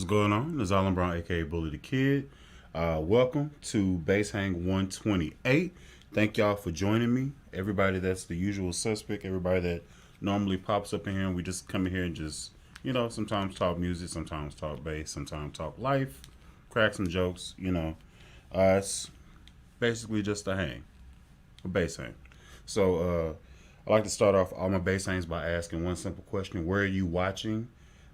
going on? It's Alan Brown, aka Bully the Kid. Welcome to Base Hang 128. Thank y'all for joining me. Everybody that's the usual suspect, everybody that normally pops up in here, and we just come in here and just, sometimes talk music, sometimes talk bass, sometimes talk life, crack some jokes, it's basically just a hang, a bass hang. So, I like to start off all my bass hangs by asking one simple question: where are you watching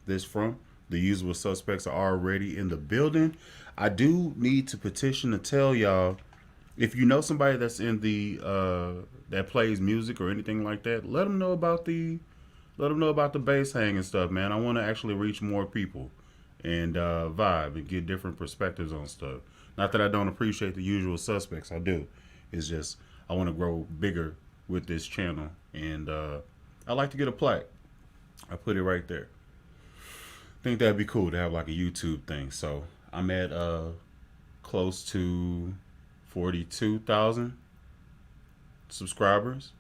this from? The usual suspects are already in the building. I do need to petition to tell y'all, if you know somebody that's in the that plays music or anything like that, let them know about the bass hang and stuff, man. I want to actually reach more people and vibe and get different perspectives on stuff. Not that I don't appreciate the usual suspects, I do. It's just I want to grow bigger with this channel, and I like to get a plaque. I put it right there. Think that'd be cool to have like a YouTube thing. So I'm at close to 42,000 subscribers,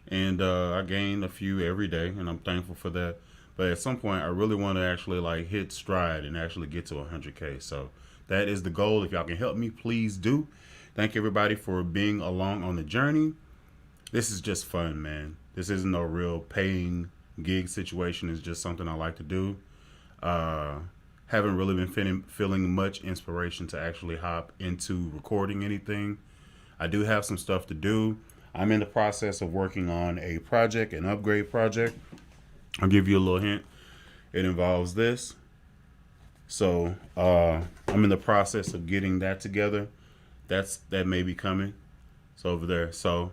and I gain a few every day, and I'm thankful for that. But at some point, I really want to actually like hit stride and actually get to 100K. So that is the goal. If y'all can help me, please do. Thank everybody for being along on the journey. This is just fun, man. This isn't no real paying gig situation. It's just something I like to do. Haven't really been feeling much inspiration to actually hop into recording anything. I do have some stuff to do. I'm in the process of working on a project, an upgrade project. I'll give you a little hint. It involves this. So I'm in the process of getting that together. That may be coming. It's over there. So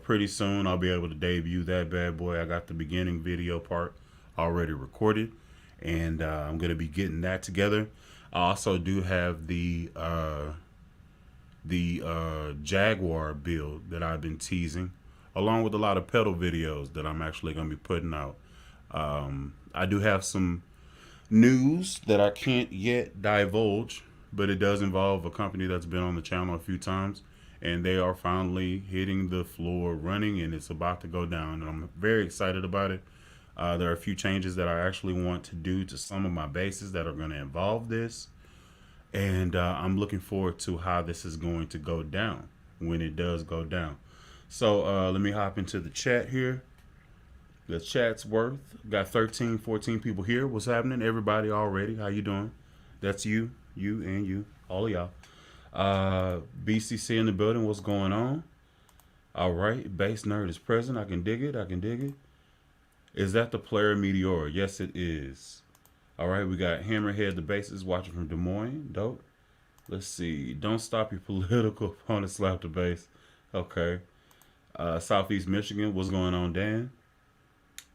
pretty soon I'll be able to debut that bad boy. I got the beginning video part already recorded, and I'm gonna be getting that together. I also do have the Jaguar build that I've been teasing, along with a lot of pedal videos that I'm actually gonna be putting out. I do have some news that I can't yet divulge, but it does involve a company that's been on the channel a few times, and they are finally hitting the floor running, and it's about to go down, and I'm very excited about it. There are a few changes that I actually want to do to some of my basses that are going to involve this, and I'm looking forward to how this is going to go down when it does go down. So let me hop into the chat here. The chat's worth got 13, 14 people here. What's happening, everybody already? How you doing? That's you, and you, all of y'all. BCC in the building. What's going on? All right, bass nerd is present. I can dig it. I can dig it. Is that the player Meteor? Yes, it is. All right, we got Hammerhead the bassist watching from Des Moines. Dope. Let's see. Don't stop your political opponent. Slap the bass. Okay. Southeast Michigan. What's going on, Dan?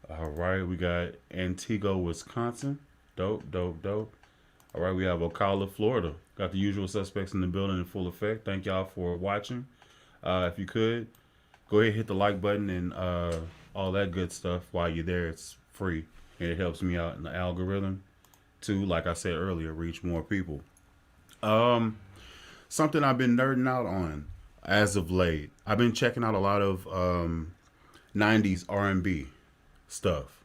All right, we got Antigua, Wisconsin. Dope, dope, dope. All right, we have Ocala, Florida. Got the usual suspects in the building in full effect. Thank y'all for watching. If you could, go ahead and hit the like button and all that good stuff while you're there. It's free, and it helps me out in the algorithm to, like I said earlier, reach more people. Something I've been nerding out on as of late. I've been checking out a lot of 90s R&B stuff,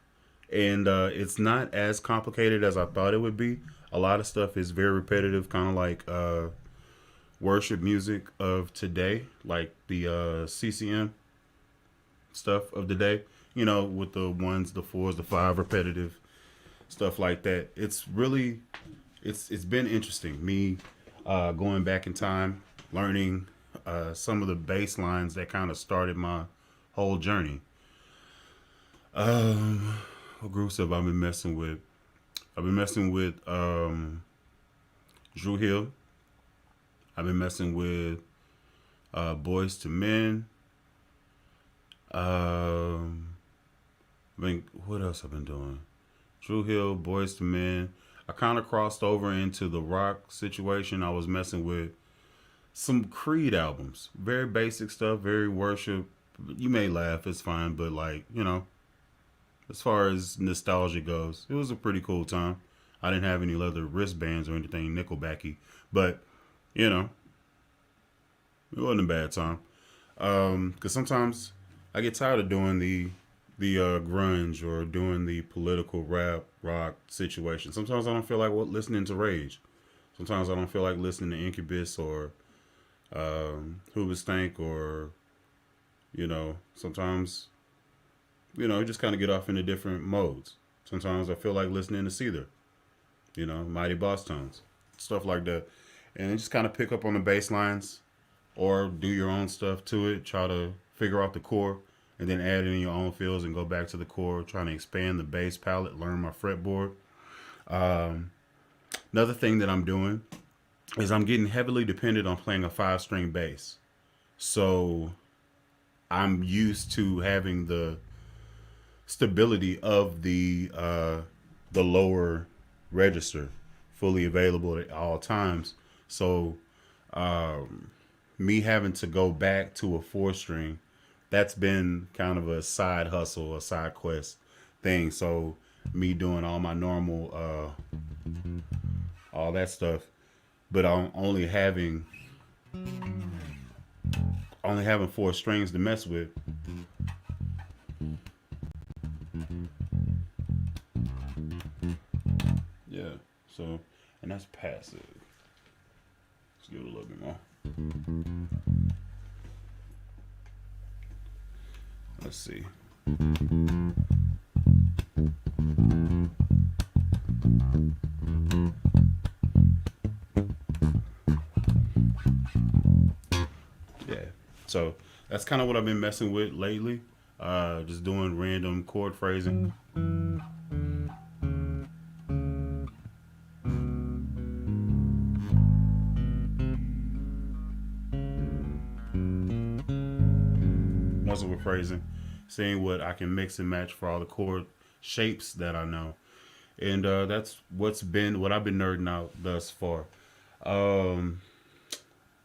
and it's not as complicated as I thought it would be. A lot of stuff is very repetitive, kind of like worship music of today, like the CCM stuff of the day, with the ones, the fours, the five, repetitive stuff like that. It's really, it's been interesting, me going back in time, learning some of the bass lines that kind of started my whole journey. What groups have I been messing with? I've been messing with Drew Hill. I've been messing with Boys to Men. What else I've been doing? Drew Hill, Boys to Men. I kind of crossed over into the rock situation. I was messing with some Creed albums. Very basic stuff, very worship. You may laugh, it's fine, but as far as nostalgia goes, it was a pretty cool time. I didn't have any leather wristbands or anything Nickelbacky, but it wasn't a bad time. Because sometimes I get tired of doing the the grunge or doing the political rap rock situation. Sometimes I don't feel like listening to Rage. Sometimes I don't feel like listening to Incubus or Hoobastank or sometimes just kind of get off into different modes. Sometimes I feel like listening to Seether, Mighty Boss Tones, stuff like that, and just kind of pick up on the bass lines or do your own stuff to it. Try to figure out the core and then add in your own fills and go back to the core, trying to expand the bass palette, learn my fretboard. Another thing that I'm doing is I'm getting heavily dependent on playing a 5 string bass. So I'm used to having the stability of the lower register fully available at all times. So me having to go back to a 4 string, that's been kind of a side hustle, a side quest thing. So me doing all my normal all that stuff, but I'm only having 4 strings to mess with. Yeah. So, and that's passive. Let's give it a little bit more. Let's see. Yeah. So that's kind of what I've been messing with lately. Just doing random chord phrasing. Messing with phrasing, seeing what I can mix and match for all the chord shapes that I know, and that's what I've been nerding out thus far. Um,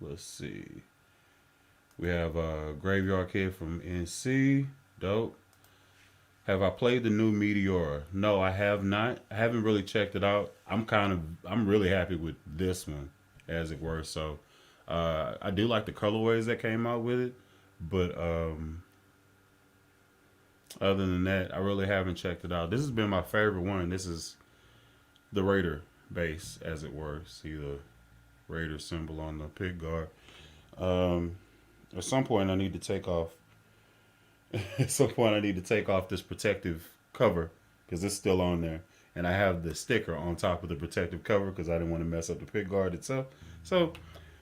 let's see. We have Graveyard Kid from NC. Dope. Have I played the new Meteora? No, I have not. I haven't really checked it out. I'm really happy with this one, as it were. So, I do like the colorways that came out with it, but other than that, I really haven't checked it out. This has been my favorite one. This is the Raider base, as it were. See the Raider symbol on the pick guard. Um, at some point, I need to take off. At some point, I need to take off this protective cover because it's still on there, and I have the sticker on top of the protective cover because I didn't want to mess up the pick guard itself. So,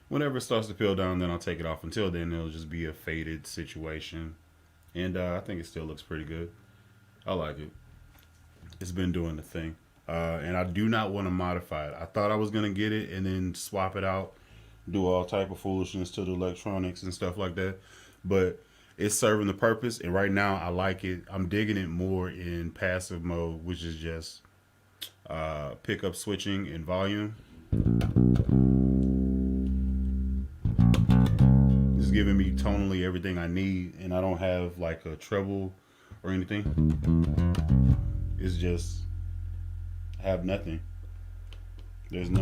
whenever it starts to peel down, then I'll take it off. Until then, it'll just be a faded situation, and I think it still looks pretty good. I like it. It's been doing the thing, and I do not want to modify it. I thought I was gonna get it and then swap it out, do all type of foolishness to the electronics and stuff like that, but it's serving the purpose, and right now I like it. I'm digging it more in passive mode, which is just pickup switching and volume. It's giving me tonally everything I need, and I don't have like a treble or anything. It's just I have nothing. There's no.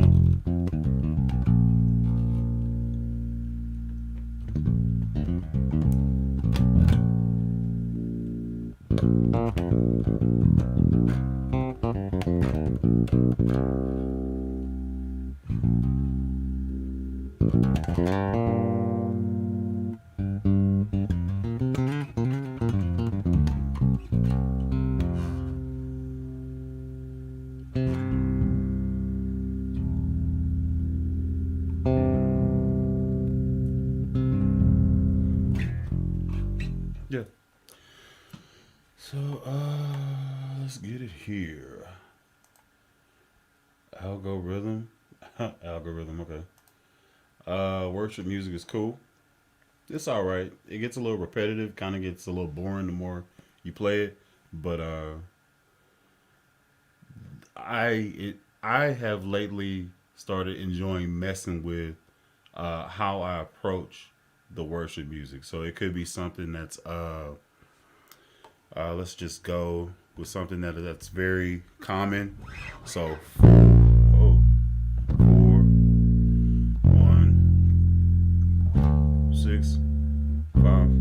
Yeah. So let's get it here. Algorithm. Algorithm, okay. Worship music is cool. It's all right. It gets a little repetitive, kind of gets a little boring the more you play it, but I have lately started enjoying messing with how I approach the worship music. So it could be something that's let's just go with something that's very common. So, oh, 4, 1, 6, 5.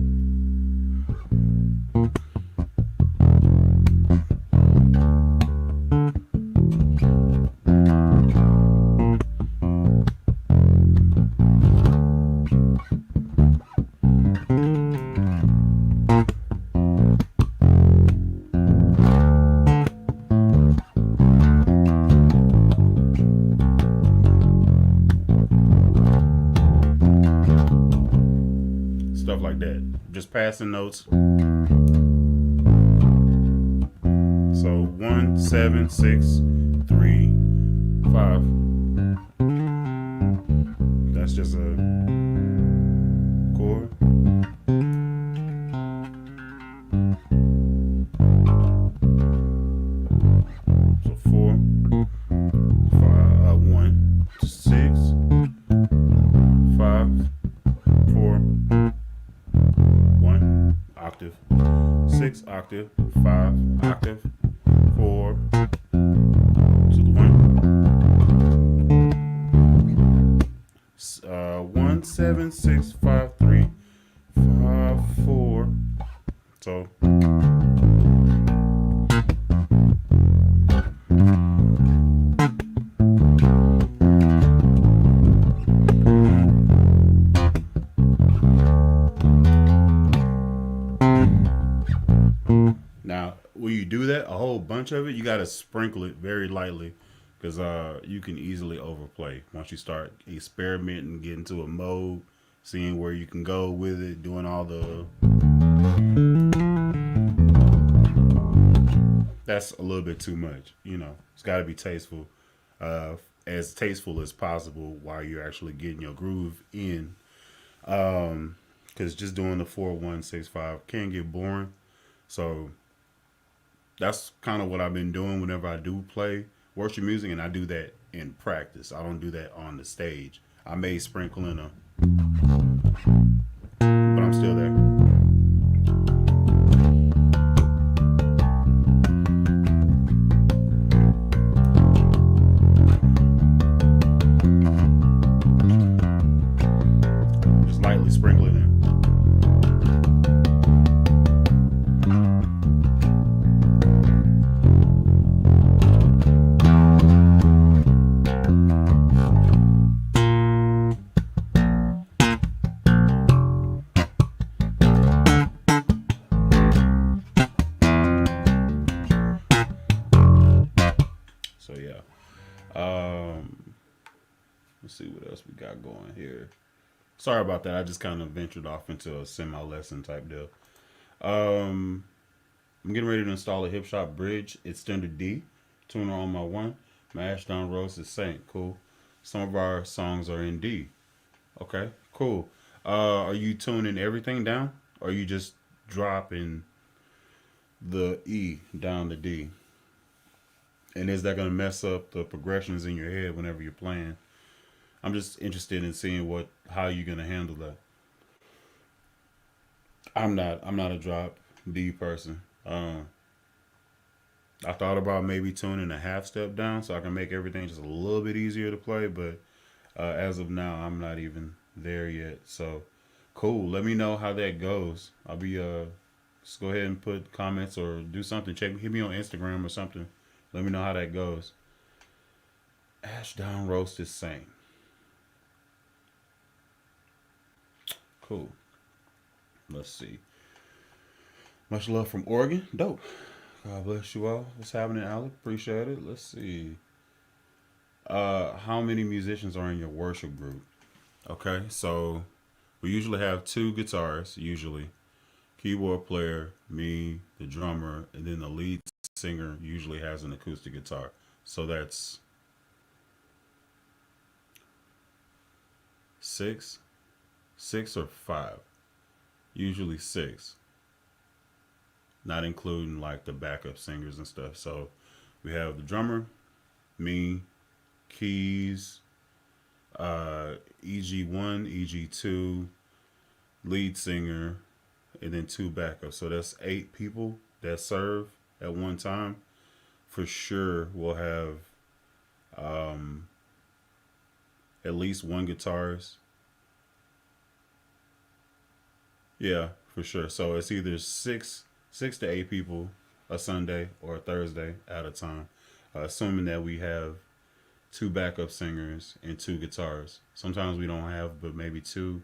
passing notes. So 1, 7, 6, 3, 5. That's just a chord. So 4, 5, 1, 6, 5, 4, 1 octave, 6 octave, 5 octave, 4 to the 1, 7, 6, 5, 3, 5, 4. So now, when you do that, a whole bunch of it, you got to sprinkle it very lightly because you can easily overplay once you start experimenting, get into a mode, seeing where you can go with it, doing all the. That's a little bit too much, you know. It's got to be tasteful, as tasteful as possible while you're actually getting your groove in. Because just doing the 4-1-6-5 can get boring. So that's kind of what I've been doing whenever I do play worship music, and I do that in practice. I don't do that on the stage. I may sprinkle in a, but I'm still there. Just lightly sprinkle it in. So yeah. Let's see what else we got going here. Sorry about that. I just kind of ventured off into a semi-lesson type deal. Um, I'm getting ready to install a hip shop bridge. It's standard D. Tuner on my one. My Ashdown Saint. Cool. Some of our songs are in D. Okay, cool. Are you tuning everything down? Or are you just dropping the E down to D? And is that going to mess up the progressions in your head whenever you're playing? I'm just interested in seeing how you're going to handle that. I'm not a drop D person. I thought about maybe tuning a half step down so I can make everything just a little bit easier to play, but as of now, I'm not even there yet. So cool. Let me know how that goes. I'll be just go ahead and put comments or do something. Hit me on Instagram or something. Let me know how that goes. Ashdown Saint. Cool. Let's see. Much love from Oregon. Dope. God bless you all. What's happening, Alec? Appreciate it. Let's see. How many musicians are in your worship group? Okay, so we usually have two guitarists, usually. Keyboard player, me, the drummer, and then the lead singer usually has an acoustic guitar. So that's six, six or five. Usually six, not including like the backup singers and stuff. So we have the drummer, me, keys, EG1, EG2, lead singer, and then two backups. So that's 8 people that serve at one time. For sure, we'll have at least one guitarist. Yeah, for sure. So it's either six to 8 people a Sunday or a Thursday at a time, assuming that we have two backup singers and two guitars. Sometimes we don't have, but maybe two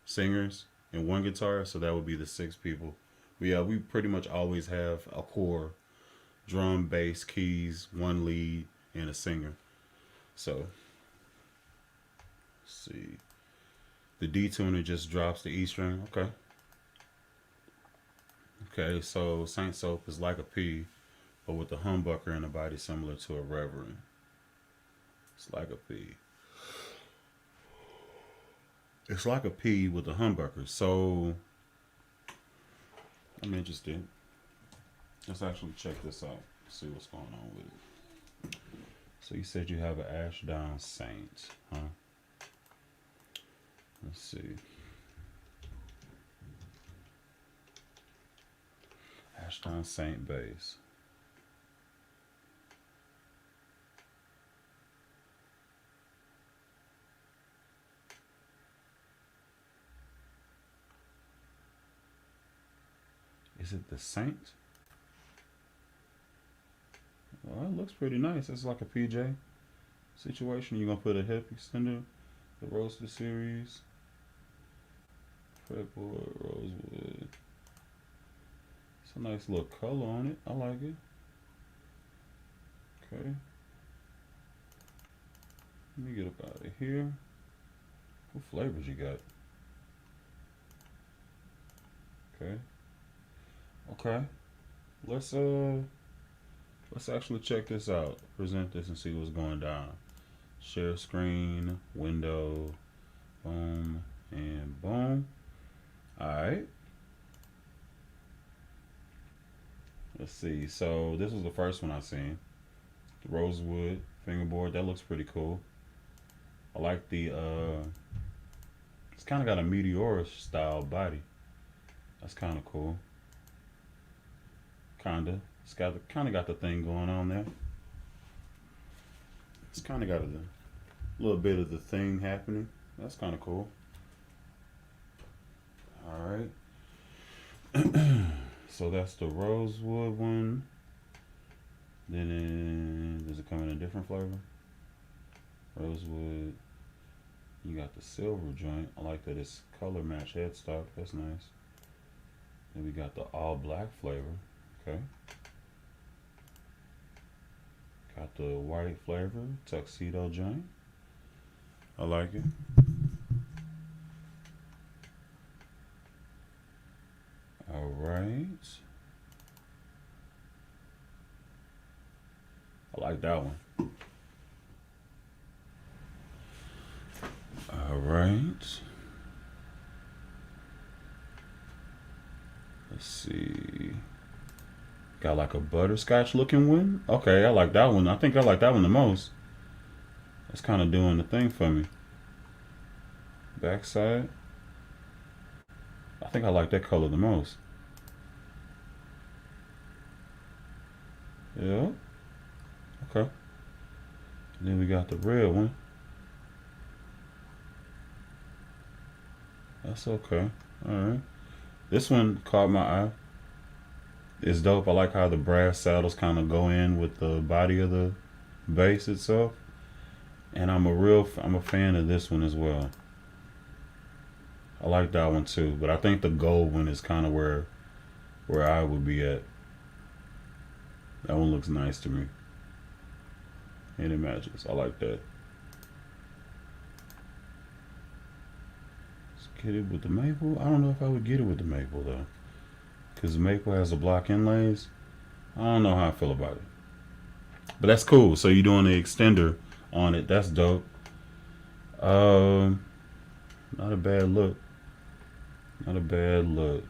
singers and one guitar, so that would be the 6 people. But yeah, we pretty much always have a core: drum, bass, keys, one lead, and a singer. So, let's see. The D tuner just drops the E string. Okay. Okay, so Saint soap is like a pea, but with the humbucker in the body similar to a reverend. It's like a pea. It's like a pea with a humbucker. So I'm interested. Let's actually check this out. See what's going on with it. So you said you have an Ashdown Saint, huh? Let's see. Ashdown Saint base. Is it the Saint? Well, it looks pretty nice. It's like a PJ situation. You're gonna put a hip extender, the Roaster Series, fretboard, rosewood. It's a nice little color on it. I like it. Okay. Let me get up out of here. What flavors you got? Okay. Okay. Let's actually check this out. Present this and see what's going down. Share screen, window, boom, and boom. Alright. Let's see. So this was the first one I seen. The rosewood fingerboard. That looks pretty cool. I like the it's kinda got a meteorish style body. That's kinda cool. Kinda. It's got kinda got the thing going on there. It's kinda got a little bit of the thing happening. That's kinda cool. Alright. So that's the rosewood one. Then does it come in a different flavor? Rosewood. You got the silver joint. I like that it's color match headstock. That's nice. Then we got the all black flavor. Okay. Got the white flavor, tuxedo joint. I like it. All right. I like that one. All right. Let's see. Got like a butterscotch looking one. Okay, I like that one. I think I like that one the most. That's kind of doing the thing for me. Backside. I think I like that color the most. Yeah. Okay. And then we got the red one. That's okay. Alright. This one caught my eye. It's dope. I like how the brass saddles kind of go in with the body of the base itself. And I'm a fan of this one as well. I like that one too, but I think the gold one is kind of where I would be at. That one looks nice to me. And it matches. I like that. Let's get it with the maple. I don't know if I would get it with the maple though. Because the maple has the block inlays. I don't know how I feel about it. But that's cool. So you're doing the extender on it. That's dope. Not a bad look. Not a bad look.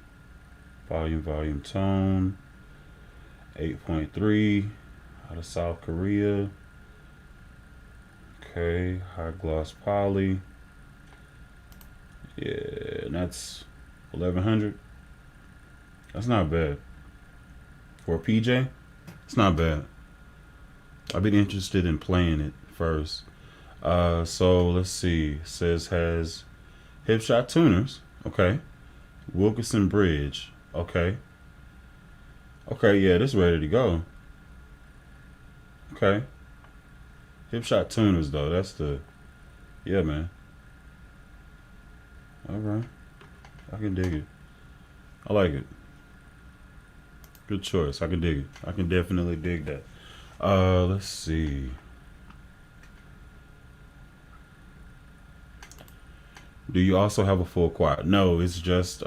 Volume, tone. 8.3 out of South Korea. Okay, high gloss poly. Yeah, and that's 1100. That's not bad. For a PJ, it's not bad. I've been interested in playing it first. So let's see. It says has hip shot tuners. Okay. Wilkinson bridge. Okay. Okay, yeah, this is ready to go. Okay. Hip shot tuners though. That's the yeah, man. Alright. I can dig it. I like it. Good choice. I can dig it. I can definitely dig that. Let's see. Do you also have a full quad? No, it's just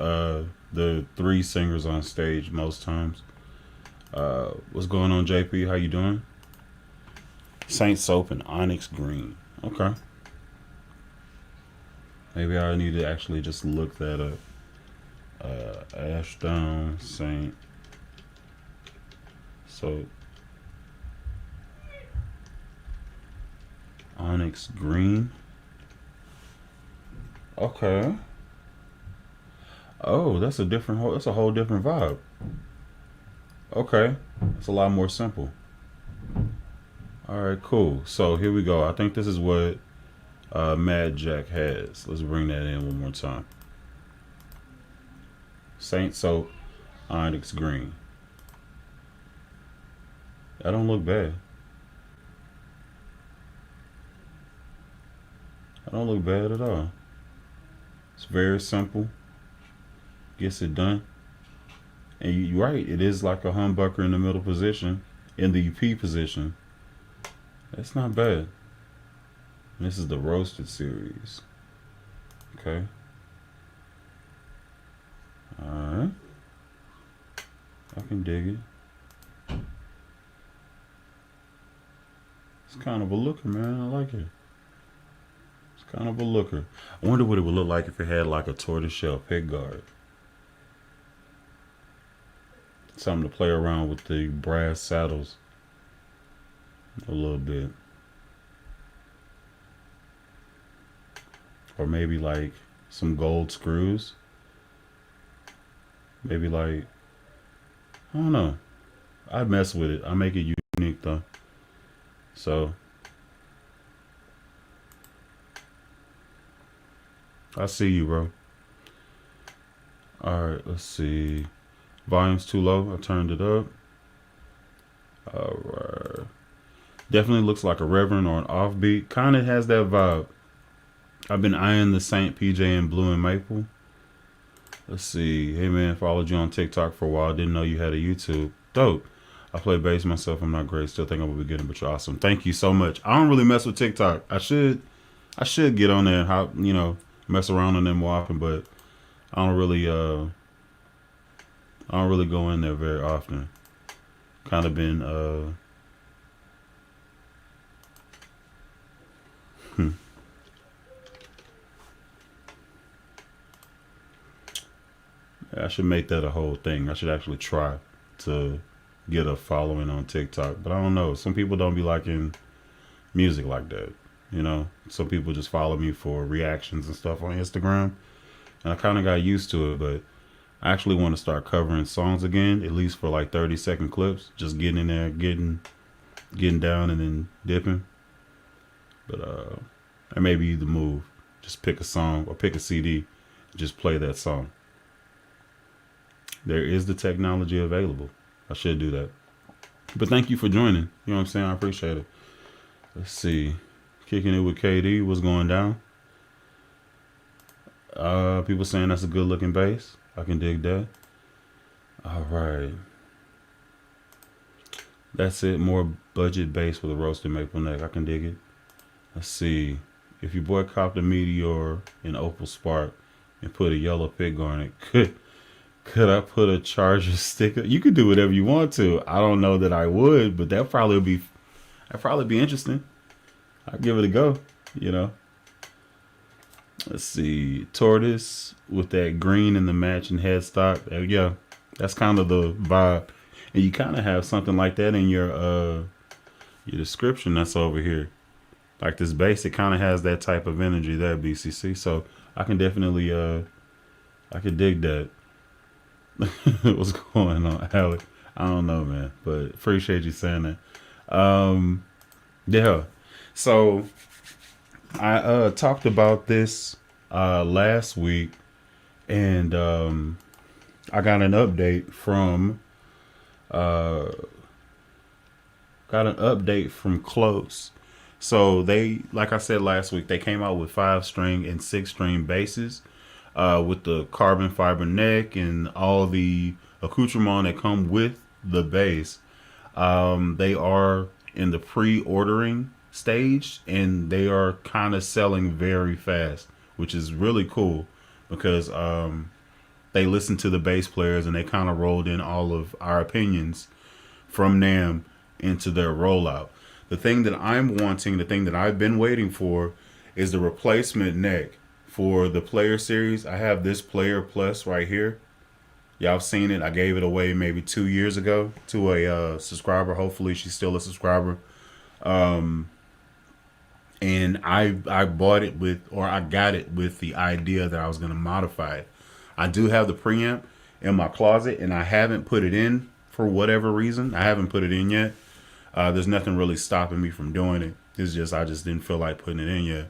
the three singers on stage most times. What's going on, JP? How you doing? Saint Soap and Onyx Green. Okay. Maybe I need to actually just look that up. Ashdown Saint Soap Onyx Green. Okay. Oh, that's a different whole. That's a whole different vibe. Okay, it's a lot more simple. All right, cool. So here we go. I think this is what Mad Jack has. Let's bring that in one more time. Saint Soap Onyx Green. That don't look bad. That don't look bad at all. It's very simple. Gets it done. And you're right, it is like a humbucker in the middle position, in the P position. That's not bad. And this is the roasted series. Okay. Alright. I can dig it. It's kind of a looker, man. I like it. It's kind of a looker. I wonder what it would look like if it had like a tortoiseshell pick guard. Something to play around with the brass saddles a little bit. Or maybe like some gold screws. Maybe like, I don't know. I'd mess with it. I make it unique though. So I see you, bro. Alright, let's see. Volume's too low. I turned it up. Alright. Definitely looks like a Reverend or an offbeat. Kind of has that vibe. I've been eyeing the Saint PJ in blue and maple. Let's see. Hey man, followed you on TikTok for a while. Didn't know you had a YouTube. Dope. I play bass myself. I'm not great. Still think I'm a beginner, but you're awesome. Thank you so much. I don't really mess with TikTok. I should get on there and mess around on them more often, but I don't really go in there very often. Kind of been I should make that a whole thing. I should actually try to get a following on TikTok. But I don't know. Some people don't be liking music like that. Some people just follow me for reactions and stuff on Instagram. And I kind of got used to it, but I actually want to start covering songs again, at least for like 30-second clips. Just getting in there, getting down and then dipping. But or maybe the move. Just pick a song or pick a CD, just play that song. There is the technology available. I should do that. But thank you for joining. You know what I'm saying? I appreciate it. Let's see. Kicking it with KD. What's going down? People saying that's a good looking bass. I can dig that. All right. That's it. More budget bass with a roasted maple neck. I can dig it. Let's see. If you boycott the Meteor and Opal Spark and put a yellow pick on it, could I put a Charger sticker? You could do whatever you want to. I don't know that I would, but that'd probably be interesting. I'll give it a go, Let's see. Tortoise with that green and the matching headstock. Yeah, that's kind of the vibe. And you kind of have something like that in your description that's over here. Like this bass, it kind of has that type of energy there, BCC. So I can definitely, I could dig that. What's going on, Alec? I don't know, man, but appreciate you saying that. Yeah. So I talked about this last week, and I got an update from Close. So they, like I said last week, they came out with 5-string and 6-string basses. With the carbon fiber neck and all the accoutrement that come with the bass. They are in the pre-ordering stage, and they are kind of selling very fast, which is really cool because they listened to the bass players and they kind of rolled in all of our opinions from them into their rollout. The thing that I'm wanting, the thing that I've been waiting for, is the replacement neck for the player series. I have this player plus right here. Y'all have seen it. I gave it away maybe 2 years ago to a subscriber. Hopefully, she's still a subscriber. And I bought it with, or I got it with the idea that I was going to modify it. I do have the preamp in my closet, and I haven't put it in for whatever reason. I haven't put it in yet. There's nothing really stopping me from doing it. It's just I just didn't feel like putting it in yet.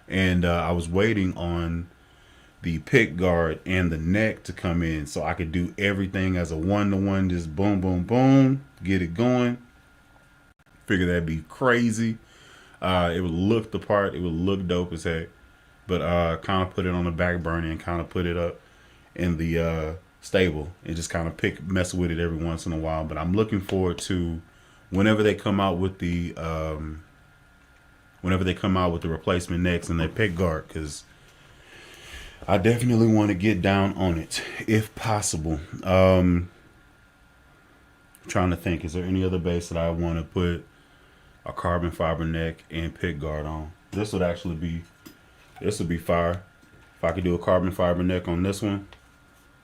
And I was waiting on the pick guard and the neck to come in so I could do everything as a one-to-one, just boom, boom, boom, get it going. Figure that'd be crazy. It would look the part. It would look dope as heck. But kind of put it on the back burner and kind of put it up in the stable and just kind of mess with it every once in a while. But I'm looking forward to whenever they come out with the replacement necks and their pick guard, because I definitely want to get down on it if possible. Trying to think, is there any other bass that I want to put a carbon fiber neck and pick guard on? This would be fire. If I could do a carbon fiber neck on this one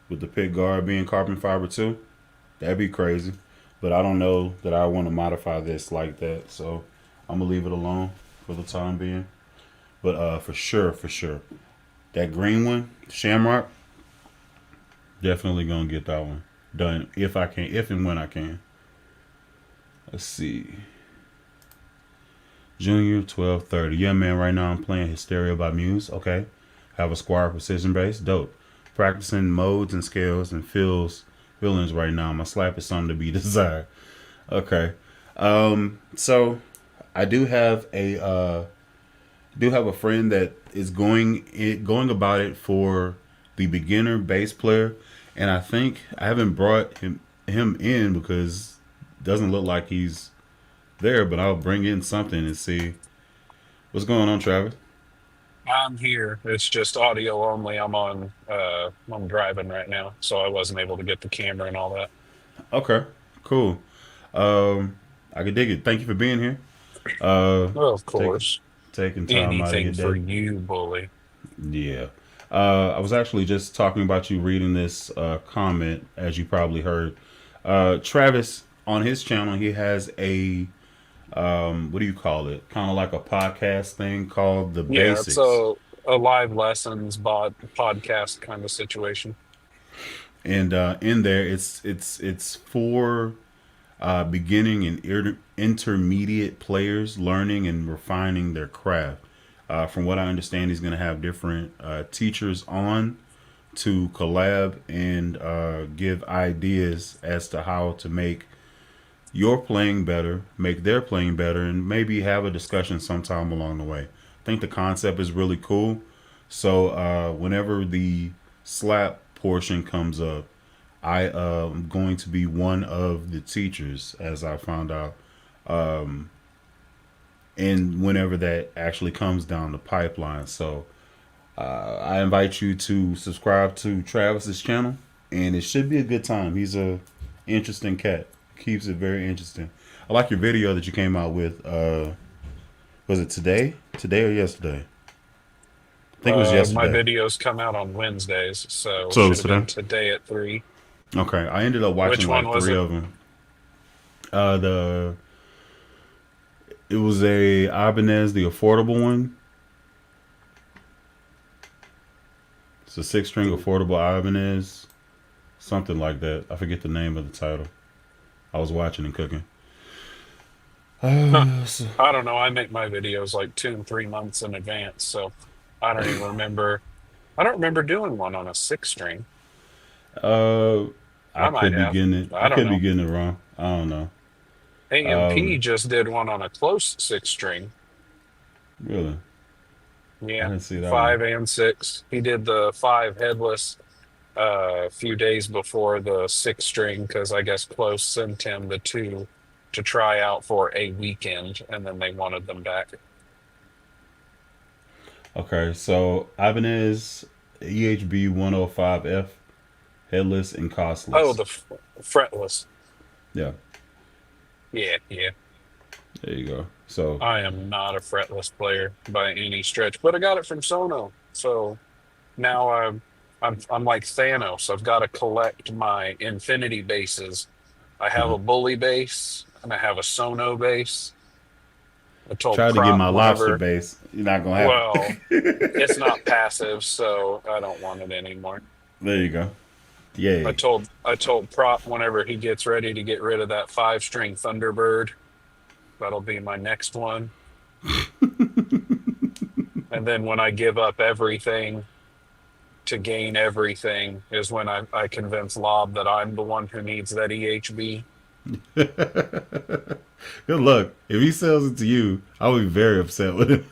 with the pick guard being carbon fiber too, that'd be crazy. But I don't know that I want to modify this like that, so I'm gonna leave it alone for the time being. But for sure, that green one, Shamrock, definitely gonna get that one done if I can, if and when I can. Let's see. Junior 1230. Yeah, man, right now I'm playing Hysteria by Muse. Okay. Have a Squire Precision bass. Dope. Practicing modes and scales and feelings right now. My slap is something to be desired. Okay. So I do have a friend that is going about it for the beginner bass player, and I think I haven't brought him in because it doesn't look like he's there, but I'll bring in something and see what's going on, Travis. I'm here. It's just audio only. I'm driving right now, so I wasn't able to get the camera and all that. Okay, cool. Um, I can dig it. Thank you for being here. Uh, Well, of take, course. taking time out of Anything your for day. you, bully. Yeah. I was actually just talking about you reading this comment, as you probably heard. Travis, on his channel, he has a, what do you call it? Kind of like a podcast thing called The Yeah, it's Basics. a live lessons podcast kind of situation. And in there, it's for beginning and intermediate players learning and refining their craft. From what I understand, he's going to have different teachers on to collab and give ideas as to how to make your playing better, make their playing better, and maybe have a discussion sometime along the way. I think the concept is really cool. So whenever the slap portion comes up, I am going to be one of the teachers, as I found out. And whenever that actually comes down the pipeline. So I invite you to subscribe to Travis's channel, and it should be a good time. He's a interesting cat. Keeps it very interesting. I like your video that you came out with. Was it today? Today or yesterday? I think it was My yesterday. videos come out on Wednesdays, so So it should was have been today. today at 3. Okay, I ended up Which watching one like was three it? of them. The it was a Ibanez, the affordable one. It's a six string The affordable Ibanez, something like that. I forget the name of the title. I was watching and cooking. Huh. So, I don't know. I make my videos like 2 and 3 months in advance, so I don't even remember. I don't remember doing one on a 6 string. uh, I I might could be have. getting it. I I don't could be know. getting it wrong. I don't know. AMP Um, just did one on a close 6 string. really, I Yeah, didn't see that one. 5 and 6. He did the 5 headless a few days before the 6 string because I guess close sent him the two to try out for a weekend, and then they wanted them back. Okay, so Ibanez EHB 105F. headless and Oh, costless. the fretless. Yeah, Yeah, yeah. there you go. So I am not a fretless player by any stretch, but I got it from Sono. So now I'm like Thanos. I've got to collect my infinity bases. I have uh, a bully base and I have a Sono base. I told try to get Prop my lobster whenever, base. You're not gonna have well, it's it. not passive, so I don't want it anymore. There you go. I Yay. told I told Prop whenever he gets ready to get rid of that 5 string Thunderbird, that'll be my next one. And then when I give up everything to gain everything is when I convince Lob that I'm the one who needs that EHB. Good luck. If he sells it to you, I'll be very upset with him.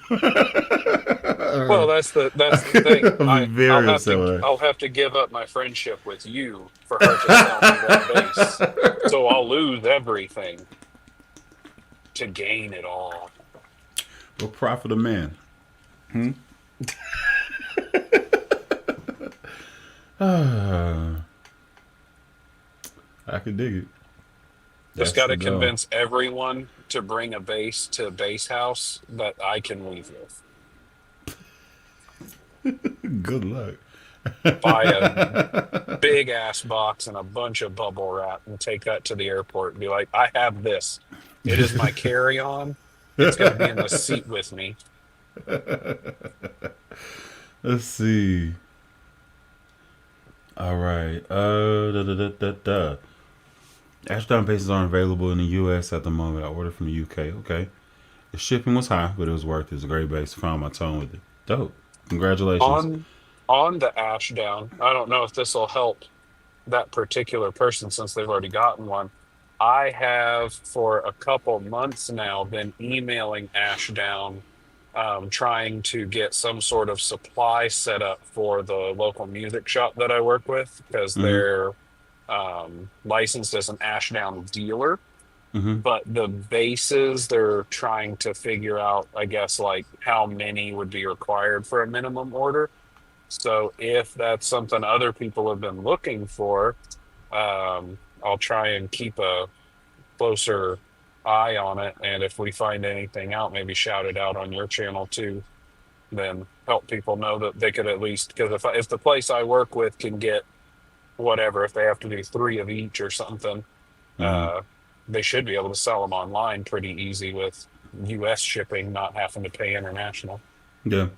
Well, that's the thing. I'll be very upset with I'll have to give up my friendship with you for her to sell me that base. her. So I'll lose everything to gain it all. What profit a man? Hmm? I could dig it. Just That's got the to goal. convince everyone to bring a base to base house that I can leave with. Good luck. Buy a big ass box and a bunch of bubble wrap and take that to the airport and be like, I have this. It is my carry on. It's going to be in the seat with me. Let's see. All right. Da. Ashdown bases aren't available in the U.S. at the moment. I ordered from the U.K. Okay. The shipping was high, but it was worth it. It's a great base. Found my tone with it. Dope. Congratulations. On on the Ashdown, I don't know if this will help that particular person since they've already gotten one. I have for a couple months now been emailing Ashdown, trying to get some sort of supply set up for the local music shop that I work with because Mm-hmm. they're licensed as an Ashdown dealer. Mm-hmm. But the bases, they're trying to figure out, I guess, like how many would be required for a minimum order. So if that's something other people have been looking for, I'll try and keep a closer eye on it. And if we find anything out, maybe shout it out on your channel too. Then help people know that they could at least, because if the place I work with can get whatever, if they have to do 3 of each or something, Mm-hmm. uh, they should be able to sell them online pretty easy with U.S. shipping, not having to pay international. Yeah.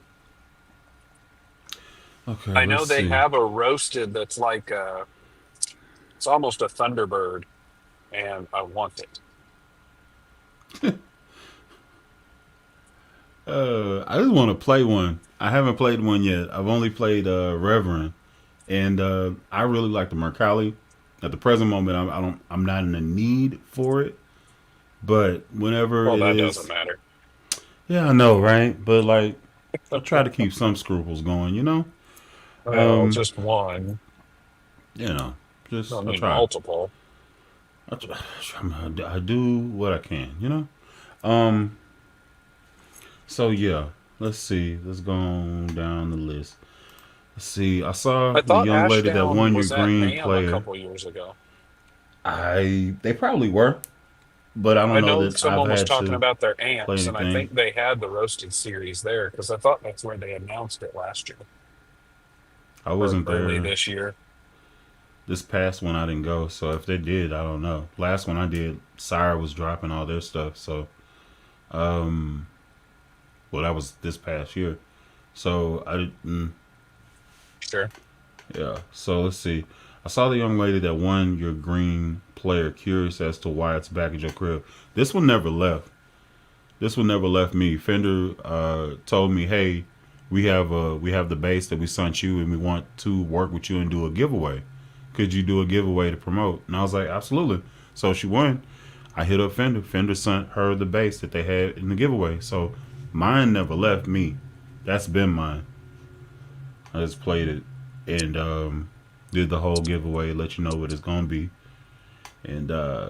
Okay. I Let's know they see. have a roasted that's like it's almost a Thunderbird, and I want it. I just want to play one. I haven't played one yet. I've only played Reverend, and I really like the Mercalli. At the present moment, I don't. I'm not in the need for it. But whenever Well, it that doesn't is, matter. yeah, I know, right? But like, I try to keep some scruples going. Well, Um, just one. you know, just Don't I need try. multiple. I do what I can. Um. So yeah, let's see. Let's go on down the list. Let's see. I saw I the thought young lady that Ashdown won your was at green NAM a player. couple years ago. They probably were, but I don't I know know that I've someone was had talking to about their play amps, and I anything. think they had the roasted series there because I thought that's where they announced it last year I or wasn't early there this year. this past one. I didn't go, so if they did, I don't know. Last one I did, Sire was dropping all their stuff, so um, well that was this past year. So I didn't. Sure. Yeah. So let's see. I saw the young lady that won your green player. Curious as to why it's back at your crib. This one never left. This one never left me. Fender told me, "Hey, we have the base that we sent you, and we want to work with you and do a giveaway. Could you do a giveaway to promote?" And I was like, "Absolutely." So she won. I hit up Fender. Fender sent her the base that they had in the giveaway. So mine never left me. That's been mine. I just played it and did the whole giveaway, let you know what it's gonna be, and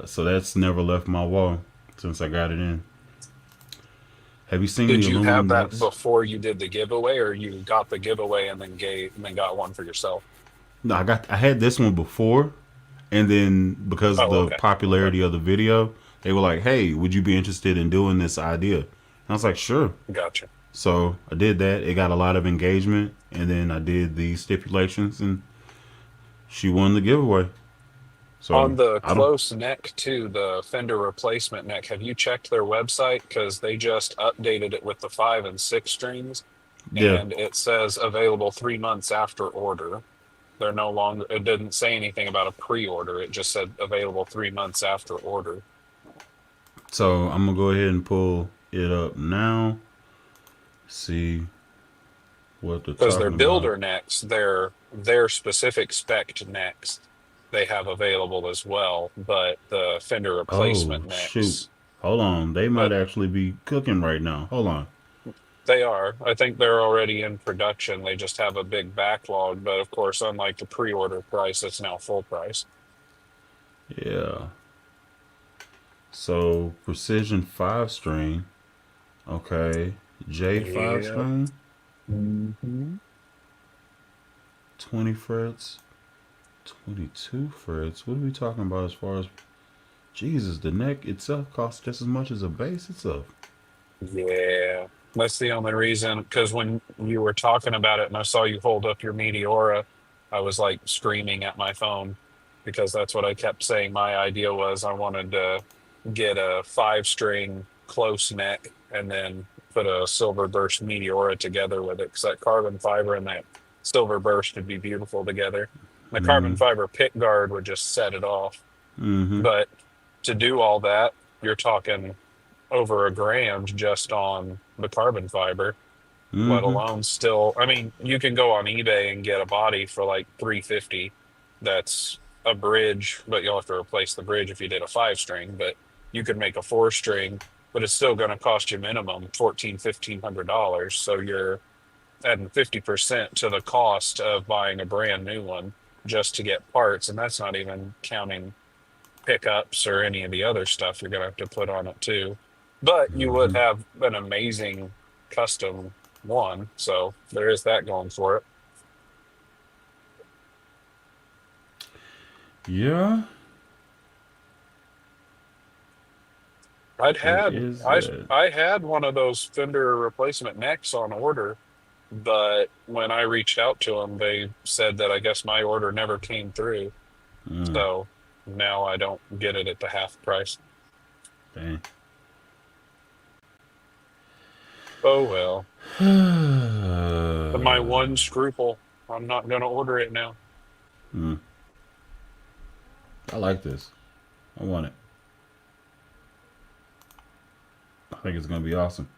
so that's never left my wall since I got it in. Have you seen Did the you have aluminum that necks? before you did the giveaway, or you got the giveaway and then got one for yourself? No, I had this one before, and then because of Oh, the okay. Okay. popularity of the video, they were like, "Hey, would you be interested in doing this idea?" And I was like, "Sure." Gotcha. So I did that. It got a lot of engagement, and then I did the stipulations, and she won the giveaway. So On the I don't. close neck too, the fender replacement neck, have you checked their website? Because they just updated it with the 5 and 6 strings, Yeah. and it says available 3 months after order. They're no longer, it didn't say anything about a pre-order. It just said available 3 months after order. So I'm gonna go ahead and pull it up now. See what they're Because their talking about. builder necks, their specific spec necks, they have available as well, but the fender Oh replacement shoot! necks, Hold on. They might but actually be cooking right now. Hold on. they are. I think they're already in production. They just have a big backlog. But of course, unlike the pre-order price, it's now full price. Yeah. So precision 5 string. Okay. J 5 Yep. string. Hmm. 20 frets. 22 frets. What are we talking about as far as Jesus? The neck itself costs just as much as a bass itself. Yeah. That's the only reason. Because when you were talking about it and I saw you hold up your Meteora, I was like screaming at my phone because that's what I kept saying. My idea was I wanted to get a 5 string close neck and then put a silver burst Meteora together with it because that carbon fiber and that silver burst would be beautiful together. The carbon Mm-hmm. fiber pick guard would just set it off. Mm-hmm. But to do all that, you're talking over $1,000 just on the carbon fiber, let Mm-hmm. alone still. I mean, you can go on eBay and get a body for like 350. That's a bridge, but you'll have to replace the bridge if you did a 5 string. But you could make a 4 string, but it's still going to cost you minimum 1,400 to $1,500. So you're adding 50% to the cost of buying a brand new one just to get parts, and that's not even counting pickups or any of the other stuff you're going to have to put on it too. But you would Mm-hmm. have an amazing custom one. So there is that going for it. Yeah, I'd there had is I that. I had one of those fender replacement necks on order, but when I reached out to them, they said that I guess my order never came through. Mm, So now I don't get it at the half price. dang. Oh well. But my mm, one scruple, I'm not going to order it now. I like this. I want it. I think it's gonna be awesome.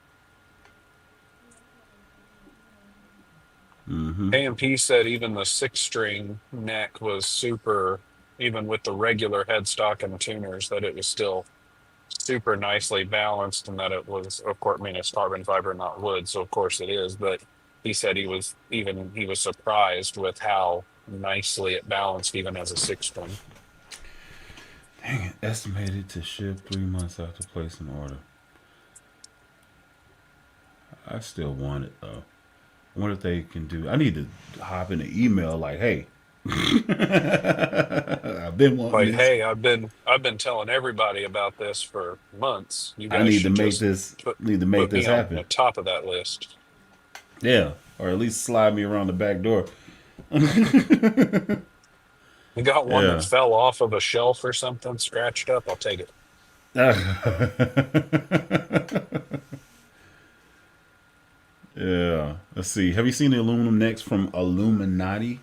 Mm-hmm. AMP said even the 6 string neck was super, even with the regular headstock and tuners, that it was still super nicely balanced and that it was, of course, I mean, it's carbon fiber, not wood, so of course it is. But he said he was surprised with how nicely it balanced even as a 6 string. Dang it. Estimated to ship 3 months after placing order. I still want it though. I wonder if they can do. I need to hop in the email like, hey, I've been wanting Like, this. hey, I've been telling everybody about this for months. You I guys need to should make just this. put Need to make put this me on the happen. top of that list. Yeah, or at least slide me around the back door. You got one that Yeah. fell off of a shelf or something, scratched up. I'll take it. Yeah. Let's see. Have you seen the aluminum necks from Illuminati?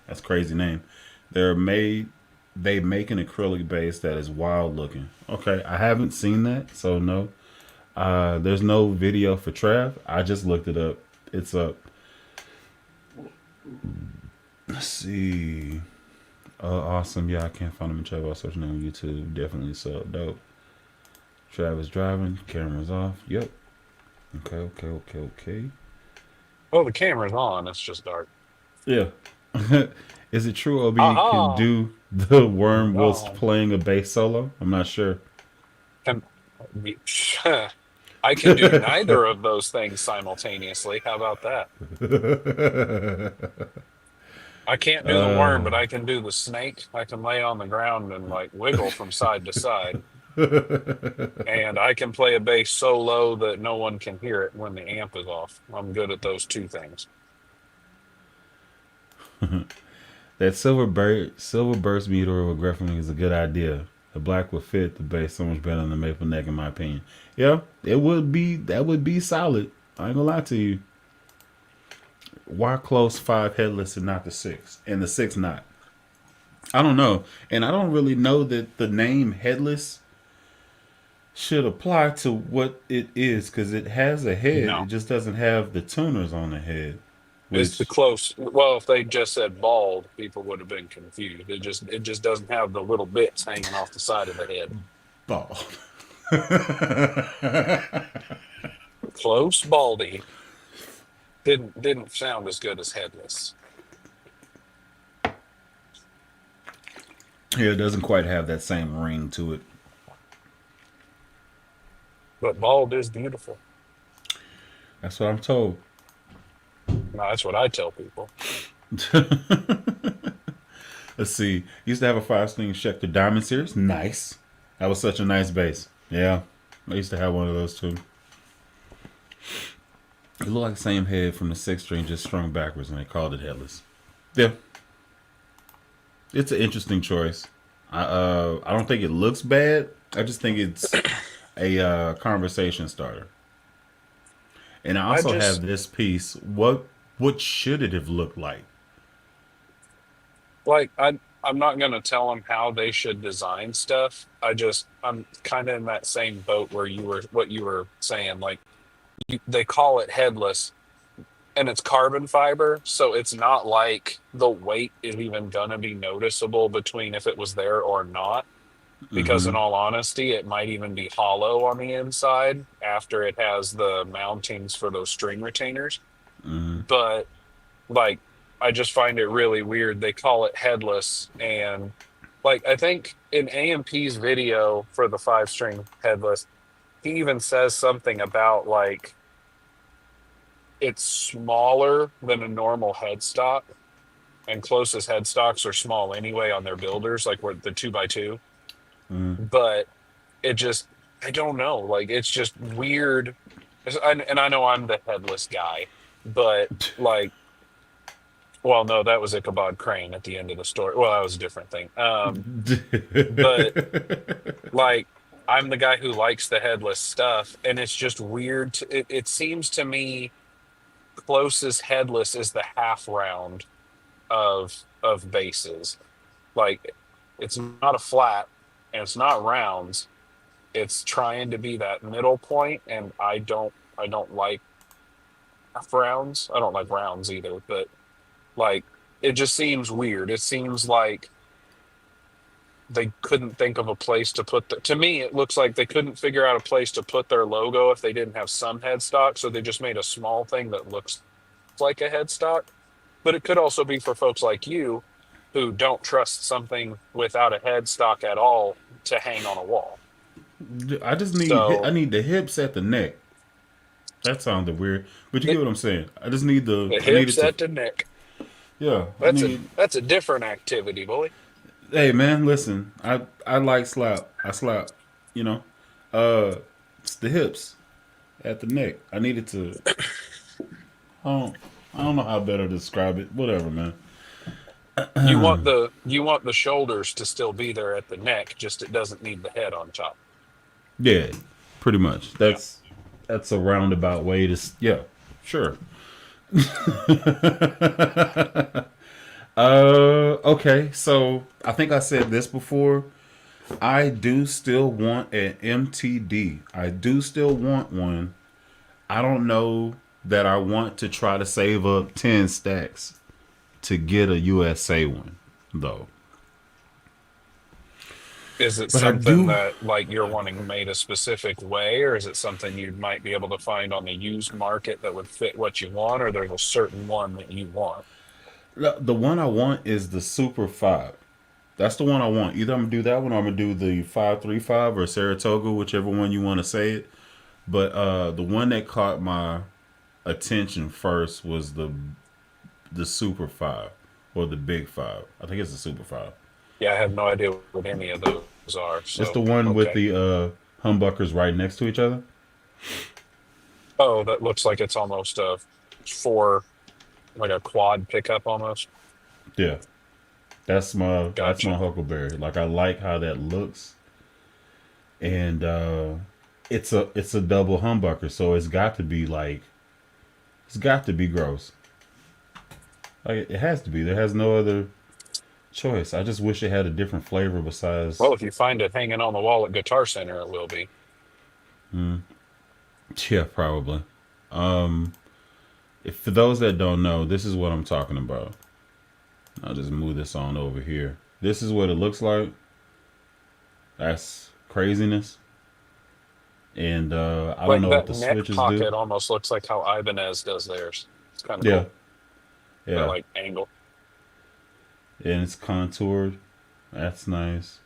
That's a crazy name. They're made. They make an acrylic base that is wild looking. Okay, I haven't seen that, so no. There's no video for Trav. I just looked it up. It's up. Let's see. Awesome. Yeah, I can't find him in Trav. I was searching on YouTube. Definitely so dope. Travis driving. Cameras off. Yep. Okay. Okay. Okay. Okay. Oh, the camera's on. It's just dark. Yeah. Is it true OB can Aha! do the worm whilst No. playing a bass solo? I'm not sure. Can, I can do neither of those things simultaneously. How about that? I can't do the worm, but I can do the snake. I can lay on the ground and like wiggle from side to side. And I can play a bass so low that no one can hear it when the amp is off. I'm good at those two things. That silver burst meter with Greffling is a good idea. The black would fit the bass so much better than the maple neck, in my opinion. Yeah, it would be. That would be solid. I ain't gonna lie to you. Why close five headless and not the six, and the six not? I don't know, and I don't really know that the name headless should apply to what it is because it has a head. It No, just doesn't have the tuners on the head, it's the which close. Well, if they just said bald, people would have been confused. It just doesn't have the little bits hanging off the side of the head. bald. Close baldy didn't sound as good as headless, Yeah, it doesn't quite have that same ring to it. but bald is beautiful. That's what I'm told. No, that's what I tell people. Let's see. Used to have a five string Schecter Diamond Series. Nice. That was such a nice bass. Yeah, I used to have one of those too. It looked like the same head from the six string, just strung backwards, and they called it headless. Yeah, it's an interesting choice. I don't think it looks bad. I just think it's a conversation starter. And I I also just have this piece. What should it have looked like? like I'm not gonna tell them how they should design stuff. I'm kind of in that same boat where you were saying like they call it headless and it's carbon fiber, so it's not like the weight is even gonna be noticeable between if it was there or not. Because in Mm-hmm. all honesty, it might even be hollow on the inside after it has the mountings for those string retainers. Mm-hmm. But like I just find it really weird. They call it headless, and like I think in AMP's video for the five string headless, he even says something about like it's smaller than a normal headstock, and closest headstocks are small anyway on their builders, like where the two by two. Mm-hmm. But it just I don't know, like it's just weird. And I know I'm the headless guy, but like well, no, that was Ichabod Crane at the end of the story. Well, that was a different thing. But like, I'm the guy who likes the headless stuff, and it's just weird. It seems to me closest headless is the half round of bases. Like, it's not a flat, and it's not rounds. It's trying to be that middle point, and I don't like half rounds. I don't like rounds either, but like it just seems weird. It seems like they couldn't think of a place to put to me it looks like they couldn't figure out a place to put their logo if they didn't have some headstock, so they just made a small thing that looks like a headstock. But it could also be for folks like you who don't trust something without a headstock at all to hang on a wall. I just need. I So need the hips at the neck. That sounded weird, but you the, get what I'm saying. I just need the. the I need hips it to. at the neck. Yeah, I That's a need. that's a different activity, boy. Hey man, listen. I like slap. I slap. You know, it's the hips at the neck. I needed to. I don't. I don't know how better to describe it. Whatever, man. You want the shoulders to still be there at the neck, just it doesn't need the head on top. Yeah, pretty much. Yeah. That's a roundabout way to. Yeah, sure. Okay. So I think I said this before. I do still want an MTD. I do still want one. I don't know that I want to try to save up 10 stacks to get a USA one, though. Is it But I something do. that like you're wanting made a specific way, or is it something you might be able to find on the used market that would fit what you want, or there's a certain one that you want? The one I want is the Super 5. That's the one I want. Either I'm going to do that one or I'm going to do the 535 or Saratoga, whichever one you want to say it. But the one that caught my attention first was the Super 5. or the big five. I think it's the super five. Yeah, I have no idea what any of those are. It's So the one with okay. the humbuckers right next to each other. Oh, that looks like it's almost a four, like a quad pickup almost. Yeah, that's my Gotcha. Huckleberry. Like I like how that looks, and it's a double humbucker, so it's got to be gross. Like it has to be. There has no other choice. I just wish it had a different flavor besides. Well, if you find it hanging on the wall at Guitar Center, it will be. Mm, yeah, probably. Um, if for those that don't know, this is what I'm talking about. I'll just move this on over here. This is what it looks like. That's craziness. And I don't Like know what that the neck switches do. pocket almost looks like how Ibanez does theirs. It's kind of Yeah, cool. That yeah. like angle. And it's contoured. That's nice.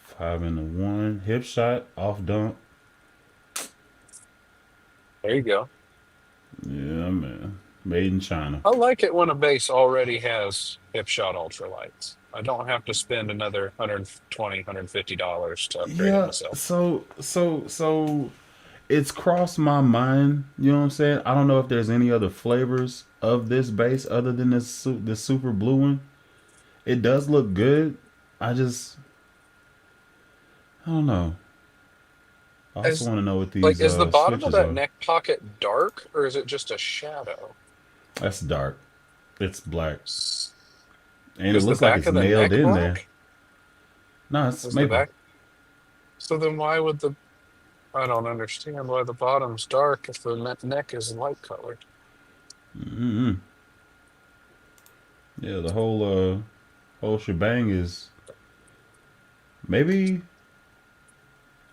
Five into one. Hip shot, off dump. There you go. Yeah, man. Made in China. I like it when a bass already has hip shot ultralights. I don't have to spend another 120, $150 to upgrade it Yeah, myself. so it's crossed my mind. You know what I'm saying? I don't know if there's any other flavors of this base other than this super blue one. It does look good. I just I don't know. I also Is want to know what like these is the bottom of switches that are. neck pocket dark or is it just a shadow? That's dark. It's black, S- and it Is the looks like back it's of the nailed neck in there. black? No, it's Is the maple. back? So then why would the I don't understand why the bottom's dark if the neck is light colored. Mm-hmm. Yeah, the whole shebang is maybe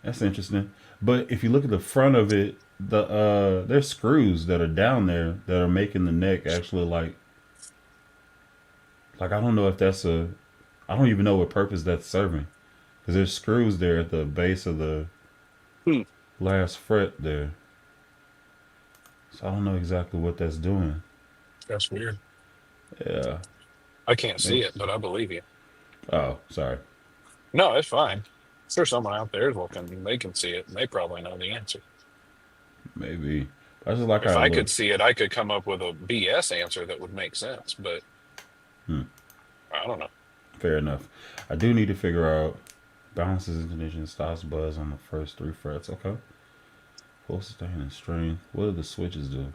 that's interesting. But if you look at the front of it, there's screws that are down there that are making the neck actually like I don't know if that's a I don't even know what purpose that's serving because there's screws there at the base of the Hmm, last fret there. So I don't know exactly what that's doing. that's weird. Yeah. I can't see Maybe. it, but I believe you. Oh, sorry. No, it's fine. Sure, someone out there is looking. They can see it, and they probably know the answer. Maybe. I just like If how it I could looks. see it, I could come up with a BS answer that would make sense. But Hmm. I don't know. Fair enough. I do need to figure out balances, intonation, stops, buzz on the first three frets. Okay. Full sustain and string. What do the switches do?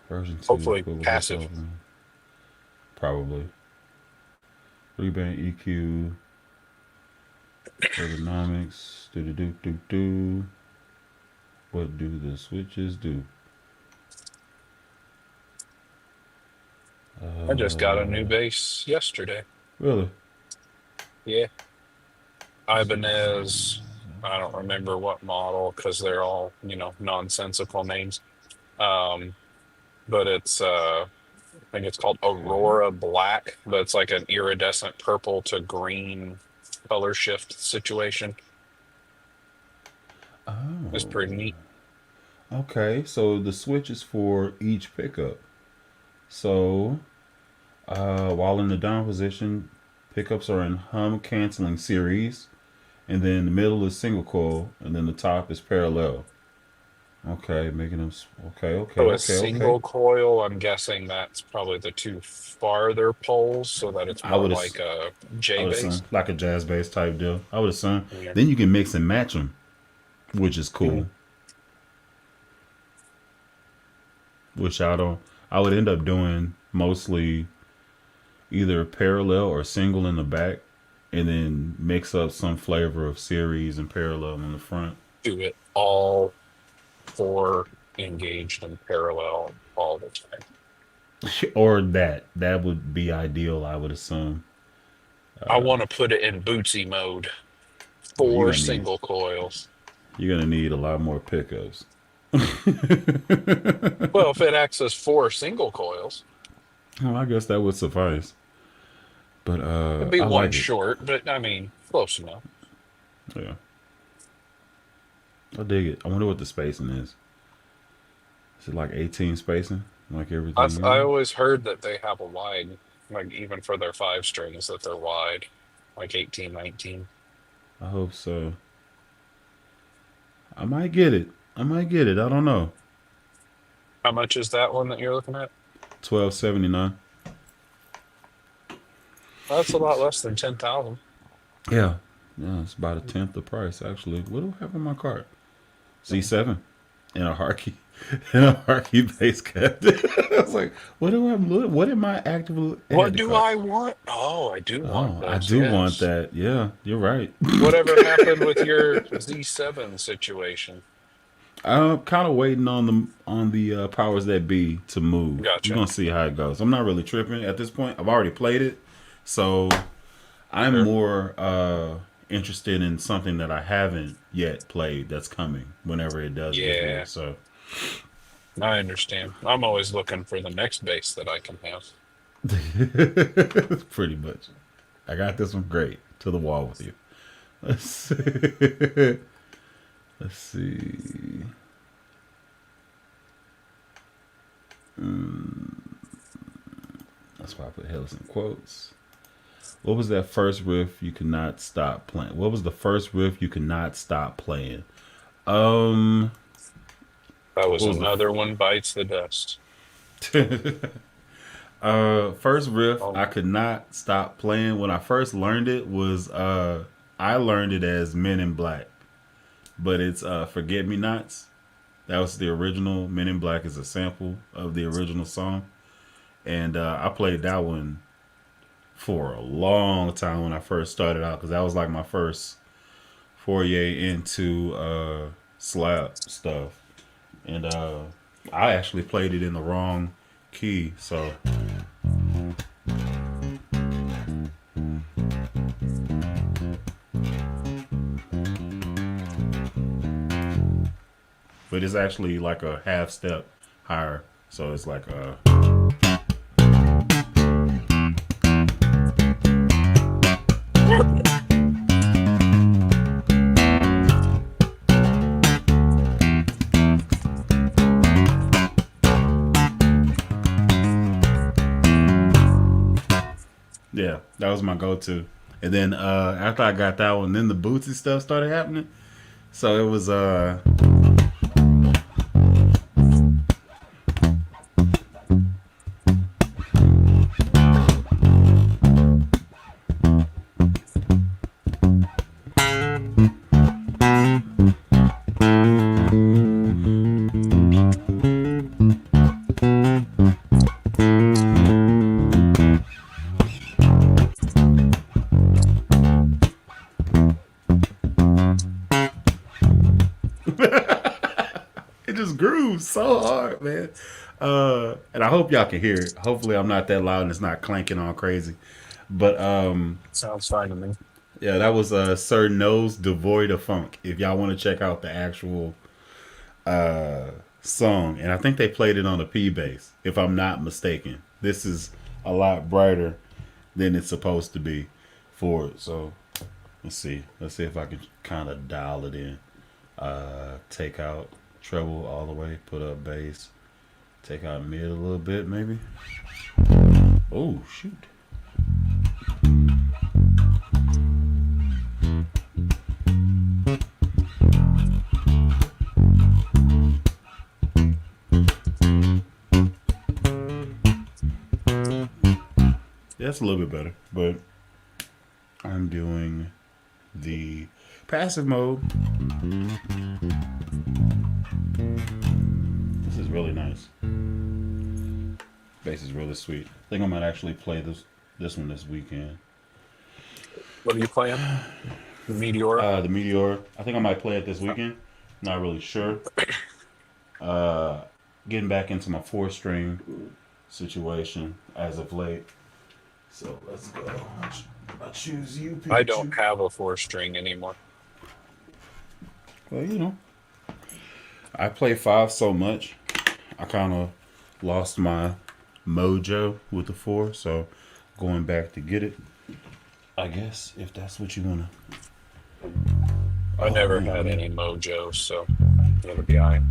Version 2, Hopefully, quiver hits passive. open. Probably. Reband EQ. Ergonomics. Do do do do do. What do the switches do? I just got a new Uh, bass yesterday. really? Yeah, Let's see. Ibanez. I don't remember what model because they're all nonsensical names. Um, but it's I think it's called Aurora Black, but it's like an iridescent purple to green color shift situation. It's Oh. pretty neat. Okay. So the switch is for each pickup. So while in the down position, pickups are in hum canceling series, and then the middle is single coil, and then the top is parallel. Okay, making them. Okay, okay, So a okay, okay. single coil, I'm guessing that's probably the two farther poles so that it's I more would like a J assume base. like a jazz bass type deal. I would assume. Yeah. Then you can mix and match them, which is Mhm. cool. Which I don't. I would end up doing mostly either parallel or single in the back, and then mix up some flavor of series and parallel in the front. Do it all four engaged in parallel all the time. Or that would be ideal. I would assume. I want to put it in Bootsy mode, Well, four single coils. you're gonna need a lot more pickups. Well, if it acts as four single coils, Well, I guess that would suffice. But it'd be I one like it. short, but I mean, close enough. Yeah, I dig it. I wonder what the spacing is. Is it like 18 spacing? like I everything I else. always heard that they have a wide, like even for their five strings, that they're wide, like 18, 19. I hope so. I might get it. I might get it. I don't know. How much is that one that you're looking at? 1279. That's a lot less than 10,000. Yeah. Yeah, it's about a tenth the price actually. What do I have in my cart? Z7 and a Harkey and a Harkey bass cut. I was like, what do I what am I actively add What to do cart? I want? Oh, I do want Oh, I those. do want Yes. that. Yeah, you're right. Whatever happened with your Z7 situation? I'm kind of waiting on the powers that be to move. We're Gotcha. gonna see how it goes. I'm not really tripping at this point. I've already played it, so I'm Sure. more interested in something that I haven't yet played that's coming whenever it does get here. Yeah, So I understand. I'm always looking for the next base that I can have. pretty much, I got this one great to the wall with you. Let's see. Let's see. That's why I put Hells in quotes. What was that first riff you could not stop playing? What was the first riff you could not stop playing? Um, That was what was another one bites the dust. the first riff Oh, I could not stop playing when I first learned it was I learned it as Men in Black, but it's Forget Me Nots. That was the original. Men in Black is a sample of the original song, and I played that one for a long time when I first started out because that was like my first foray into slap stuff, and I actually played it in the wrong key. So, but it's actually like a half step higher. So it's like yeah, that was my go-to. And then after I got that one, then the bootsy stuff started happening. So it was it just grooves so hard, man. And I hope y'all can hear it. Hopefully, I'm not that loud and it's not clanking all crazy. But sounds fine to me. yeah, that was Sir Nose Devoid of Funk. If y'all want to check out the actual song, and I think they played it on a P bass, if I'm not mistaken. This is a lot brighter than it's supposed to be for it. So let's see. Let's see if I can kind of dial it in. Take out treble all the way, put up bass, take out mid a little bit, maybe. Oh shoot! That's a little bit better, but I'm doing the passive mode. This is really nice. Bass is really sweet. I think I might actually play this one this weekend. What are you playing? The Meteora? The Meteor. I think I might play it this weekend. Not really sure. Getting back into my four string situation as of late. So let's go. I choose you, I don't Pikachu. have a four string anymore. Well, you know, I play five so much, I kind of lost my mojo with the four. So going back to get it, I guess if that's what you wanna. I Oh never man, had yeah. any mojo, so it'll be all right.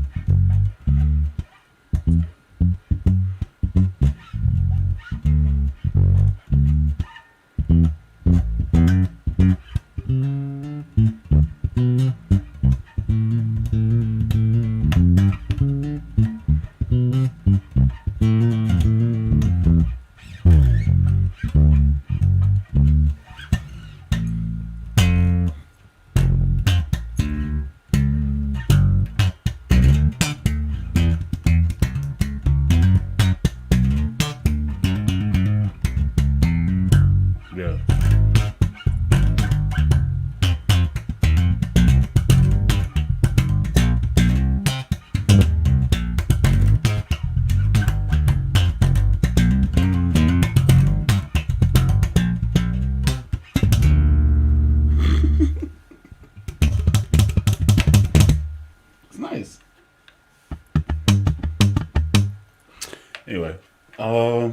Anyway, uh,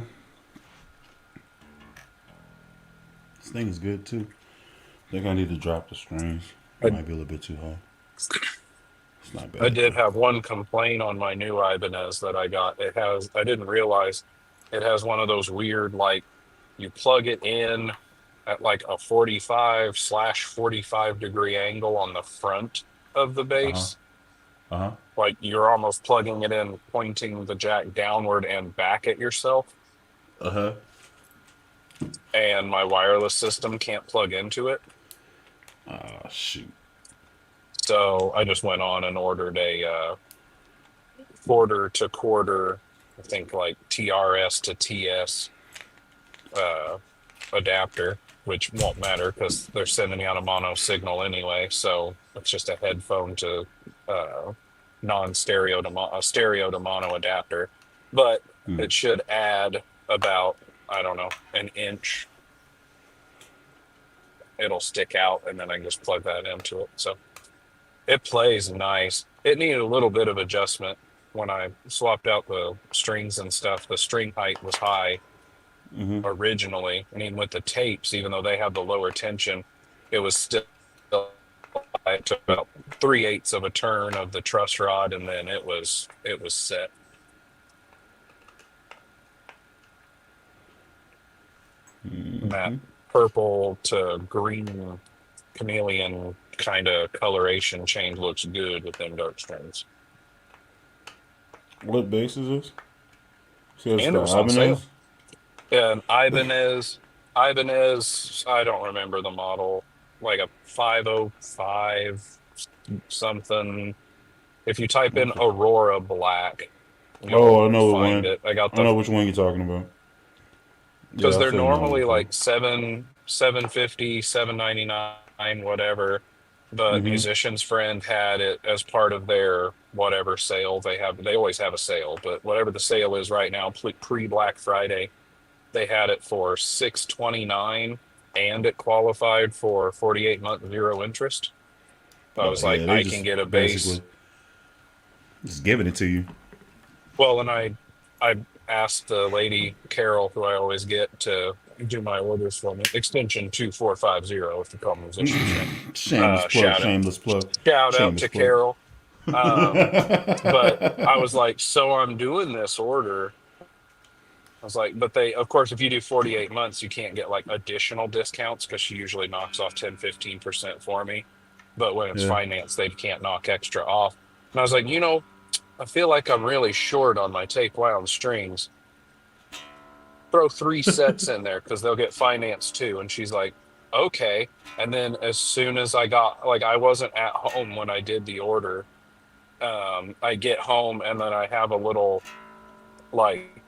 this thing is good too. I think I need to drop the strings. It I, might be a little bit too high. It's not I bad did though. have one complaint on my new Ibanez that I got. I didn't realize it has one of those weird, like, you plug it in at like a 45/45 degree angle on the front of the Uh huh. base. Uh huh. Like you're almost plugging it in, pointing the jack downward and back at yourself. Uh huh. And my wireless system can't plug into it. Ah, shoot. So I just went on and ordered a quarter to quarter, I think like TRS to TS uh, adapter, which won't matter because they're sending out a mono signal anyway. So it's just a headphone to uh, non-stereo to stereo to mono adapter. But Hmm. it should add about, I don't know, an inch. It'll stick out, and then I can just plug that into it. So it plays nice. It needed a little bit of adjustment when I swapped out the strings and stuff. The string height was high Mm-hmm. originally, and even with the tapes, even though they have the lower tension, it was still, I took about 3/8 of a turn of the truss rod, and then it was set. And that Mm-hmm. purple to green chameleon kind of coloration change looks good with them dark strings. What base is this? So it's And it the was on Ibanez. sale. And Ibanez, I don't remember the model, like a 505 something. If you type in Okay. Aurora Black, Oh, you'll I know what find one. it. I got I the, know which one you're talking about. because Yeah, I've they're seen that one normally before. like 750, 799, whatever. But Mm-hmm. Musician's Friend had it as part of their whatever sale they have. They always have a sale, but whatever the sale is right now, pre Black Friday, they had it for 629, and it qualified for 48-month zero interest. So I Oh was like, yeah, they I can just get a base. basically just giving it to you. Well, and I asked the lady Carol, who I always get to do my orders for me, extension 2450 if you call musicians friend. Shameless plug. Shout out, Shameless plug. shout out Shameless to plug. Carol. But I was like, so I'm doing this order. I was like, but they, of course, if you do 48 months, you can't get like additional discounts because she usually knocks off 10, 15% for me. But when it's Yeah. finance, they can't knock extra off. And I was like, I feel like I'm really short on my tape wound strings. Throw 3 sets in there because they'll get financed too. And she's like, okay. And then as soon as I got, like, I wasn't at home when I did the order. I get home and then I have a little, like,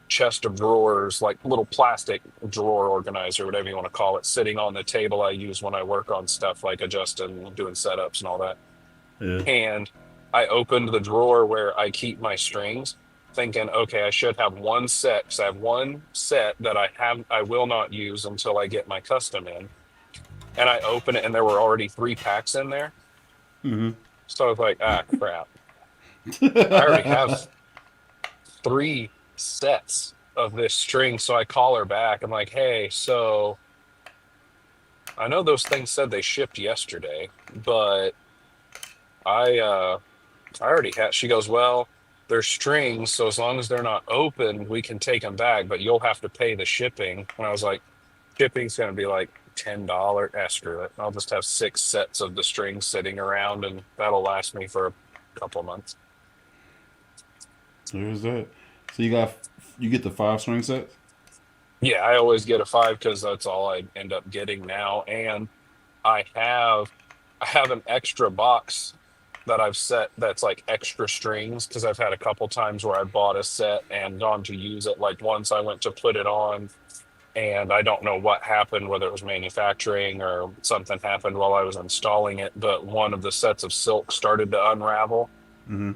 chest of drawers, like little plastic drawer organizer, whatever you want to call it, sitting on the table I use when I work on stuff like adjusting, doing setups and all that. Yeah. And I opened the drawer where I keep my strings, thinking, okay, I should have one set because I have one set that I will not use until I get my custom in. And I open it and there were already 3 packs in there. Mm-hmm. So I was like, ah, crap. I already have 3 sets of this string. So I call her back. I'm like, hey, so I know those things said they shipped yesterday, but I I already had. She goes, well, they're strings, so as long as they're not open, we can take them back, but you'll have to pay the shipping. And I was like, shipping's going to be like $10. Screw it. I'll just have 6 sets of the strings sitting around, and that'll last me for a couple of months. There's that. So you get the 5 string sets. Yeah, I always get a 5 because that's all I end up getting now, and I have I have an extra box that I've set that's like extra strings because I've had a couple times where I bought a set and gone to use it. Like once I went to put it on and I don't know what happened, whether it was manufacturing or something happened while I was installing it, but one of the sets of silk started to unravel. Mm-hmm.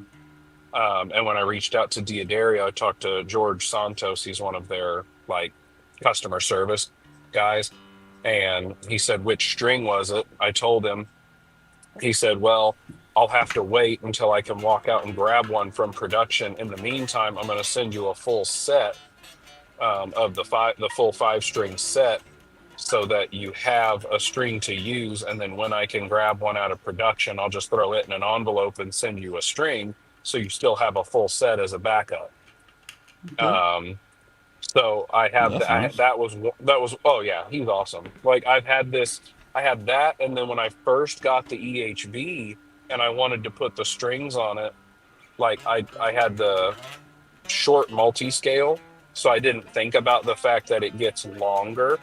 And when I reached out to Diodari, I talked to George Santos. He's one of their like customer service guys. And he said, which string was it? I told him. He said, well, I'll have to wait until I can walk out and grab one from production. In the meantime, I'm going to send you a full set of the full 5 string set, so that you have a string to use. And then when I can grab one out of production, I'll just throw it in an envelope and send you a string, so you still have a full set as a backup. Okay. Um, so I have That's nice. that was oh yeah, he's awesome. Like I had that, and then when I first got the EHV and I wanted to put the strings on it, like I had the short multi-scale, so I didn't think about the fact that it gets longer.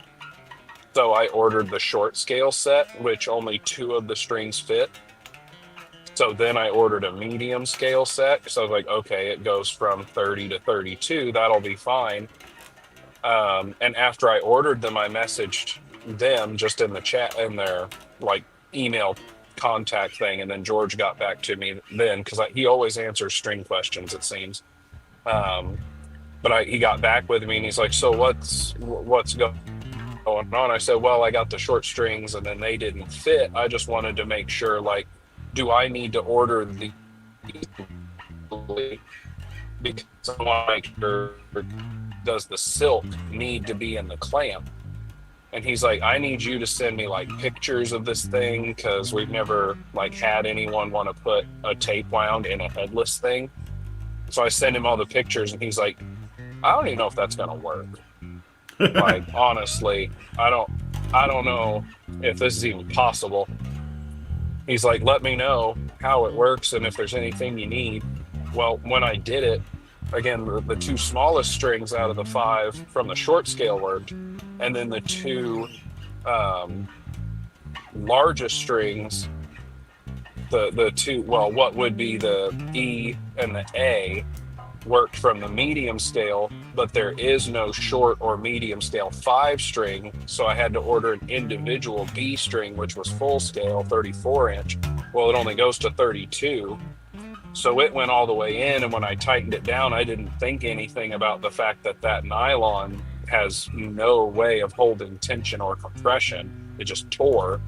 So I ordered the short scale set, which only 2 of the strings fit. So then I ordered a medium scale set. So I was like, okay, it goes from 30 to 32. That'll be fine. And after I ordered them, I messaged them just in the chat, in their like email contact thing. And then George got back to me then, because he always answers string questions, it seems. Um, but he got back with me and he's like, so what's going on? I said, well, I got the short strings and then they didn't fit. I just wanted to make sure, like, do I need to order the, because I want to make sure, does the silk need to be in the clamp? And he's like, I need you to send me like pictures of this thing, because we've never like had anyone want to put a tape wound in a headless thing. So I send him all the pictures and he's like, I don't even know if that's gonna work. Like, honestly, I don't know if this is even possible. He's like, let me know how it works and if there's anything you need. Well, when I did it, again, the 2 smallest strings out of the 5 from the short scale worked, and then the 2 um, largest strings, the 2, well, what would be the E and the A, worked from the medium scale, but there is no short or medium scale 5 string. So I had to order an individual B string, which was full scale, 34-inch. Well, it only goes to 32. So it went all the way in. And when I tightened it down, I didn't think anything about the fact that that nylon has no way of holding tension or compression. It just tore.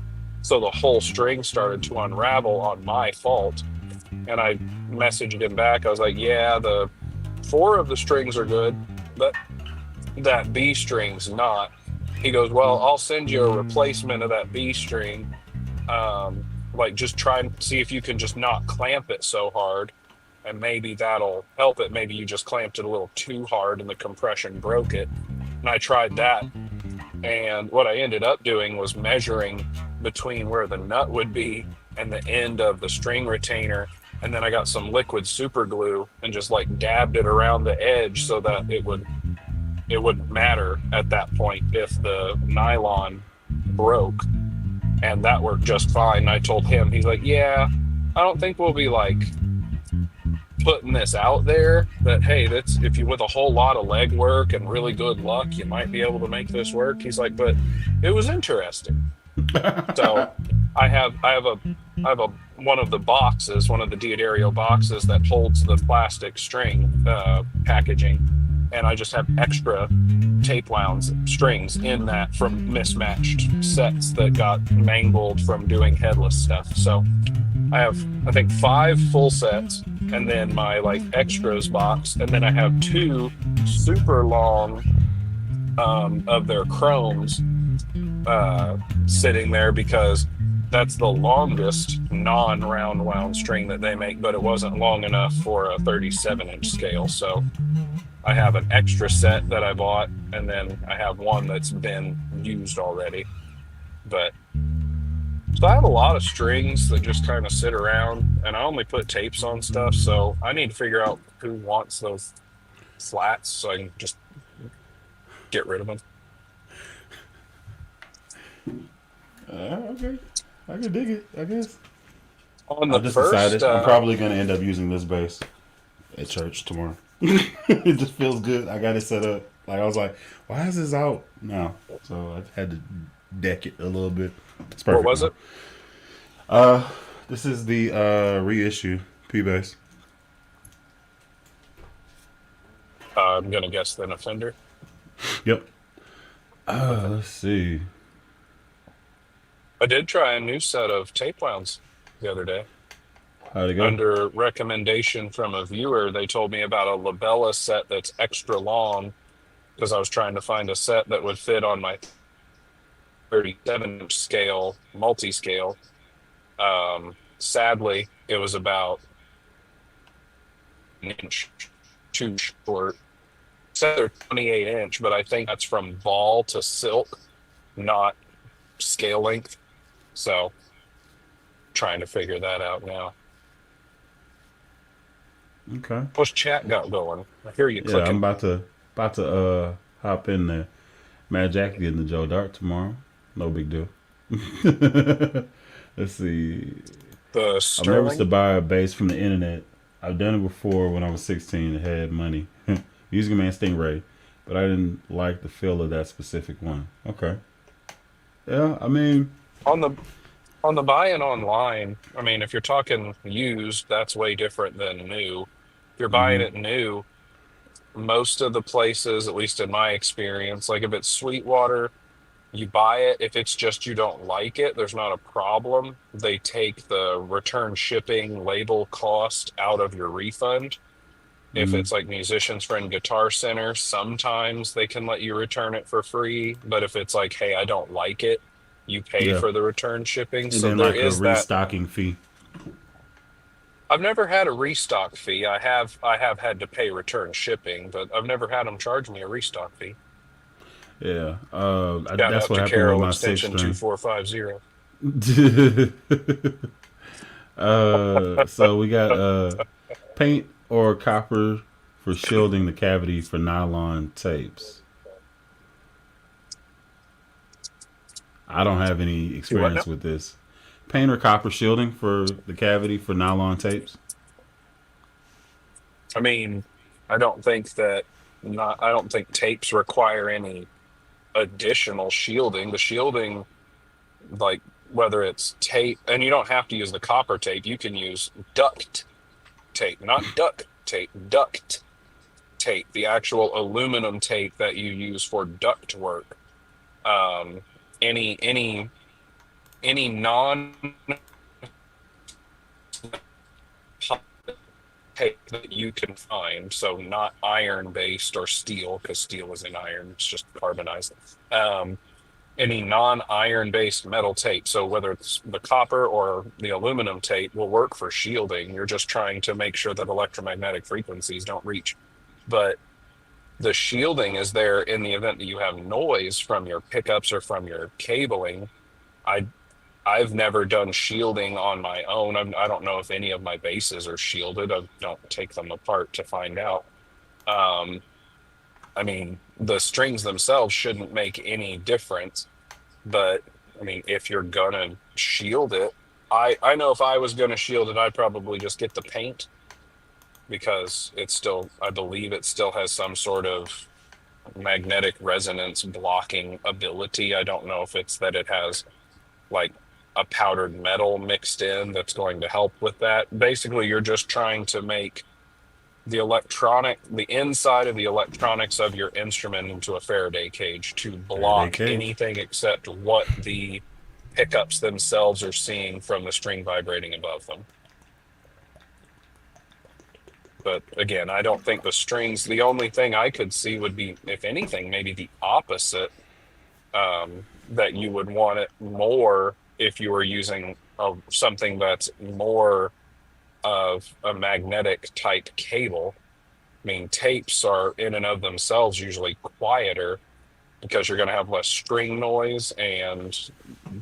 So the whole string started to unravel on my fault. And I messaged him back. I was like, yeah, the 4 of the strings are good, but that B string's not. He goes, well, I'll send you a replacement of that B string. Like, just try and see if you can just not clamp it so hard, and maybe that'll help it. Maybe you just clamped it a little too hard and the compression broke it. And I tried that. And what I ended up doing was measuring between where the nut would be and the end of the string retainer. And then I got some liquid super glue and just like dabbed it around the edge so that it wouldn't matter at that point if the nylon broke. And that worked just fine. And I told him, he's like, yeah, I don't think we'll be like putting this out there, that hey, that's, if you, with a whole lot of legwork and really good luck, you might be able to make this work. He's like, but it was interesting. So I have a one of the boxes, one of the Diodario boxes that holds the plastic string packaging, and I just have extra tape wounds strings in that from mismatched sets that got mangled from doing headless stuff. So I have, I think, 5 full sets, and then my like extras box, and then I have 2 super long of their chromes sitting there, because that's the longest non-round wound string that they make, but it wasn't long enough for a 37-inch scale. So I have an extra set that I bought, and then I have one that's been used already. But so I have a lot of strings that just kind of sit around, and I only put tapes on stuff. So I need to figure out who wants those flats so I can just get rid of them. Okay. I can dig it, I guess. On I the just first, decided I'm probably going to end up using this bass at church tomorrow. It just feels good. I got it set up. Like, I was like, why is this out now? So I had to deck it a little bit. It's perfect. what was now. it? This is the reissue P bass. I'm gonna guess then a Fender. Yep. Let's see. I did try a new set of tape wounds the other day. How'd it go? Under recommendation from a viewer, they told me about a labella set that's extra long because I was trying to find a set that would fit on my 37-inch scale, multi-scale. Sadly, it was about an inch too short. Said they're 28-inch, but I think that's from ball to silk, not scale length. So trying to figure that out now. Okay. What's chat got going? I hear you Yeah, I'm clicking. about to hop in there. Mad Jack getting the Joe Dart tomorrow. No big deal. Let's see. The I'm nervous to Sterling. buy a bass from the internet. I've done it before when I was 16 and had money. Music Man Stingray, but I didn't like the feel of that specific one. Okay. Yeah, I mean, On the buying online, I mean, if you're talking used, that's way different than new. If you're buying hmm it new, most of the places, at least in my experience, like if it's Sweetwater, you buy it. If it's just you don't like it, there's not a problem. They take the return shipping label cost out of your refund. If hmm it's like Musician's Friend Guitar Center, sometimes they can let you return it for free. But if it's like, hey, I don't like it, you pay yeah, for the return shipping. and So then there like a is that. restocking fee. I've never had a restock fee. I have had to pay return shipping, but I've never had them charge me a restock fee. Yeah, Shout that's out what to happened with Carol my six extension string. 2450. So we got paint or copper for shielding the cavity for nylon tapes. I don't have any Do what now? experience with this. Paint or copper shielding for the cavity for nylon tapes. I mean, I don't think that not I don't think tapes require any additional shielding. The shielding, like whether it's tape, and you don't have to use the copper tape, you can use duct tape, not duct tape, duct tape, the actual aluminum tape that you use for duct work. Um, any non tape that you can find, so not iron based or steel, because steel is in iron, it's just carbonized. Um, any non-iron based metal tape, so whether it's the copper or the aluminum tape, will work for shielding. You're just trying to make sure that electromagnetic frequencies don't reach. But the shielding is there in the event that you have noise from your pickups or from your cabling. I I've never done shielding on my own. I don't know if any of my bases are shielded. I don't take them apart to find out. Um, I mean, the strings themselves shouldn't make any difference, but I mean, if you're gonna shield it, I know if I was gonna shield it, I'd probably just get the paint because it's still, I believe it still has some sort of magnetic resonance blocking ability. I don't know if it's that it has like a powdered metal mixed in that's going to help with that. Basically, you're just trying to make the inside of the electronics of your instrument into a Faraday cage to Faraday block cage. anything except what the pickups themselves are seeing from the string vibrating above them. But again, I don't think the strings, the only thing I could see would be, if anything, maybe the opposite, that you would want it more if you were using something that's more of a magnetic type cable. I mean, tapes are in and of themselves usually quieter because you're going to have less string noise, and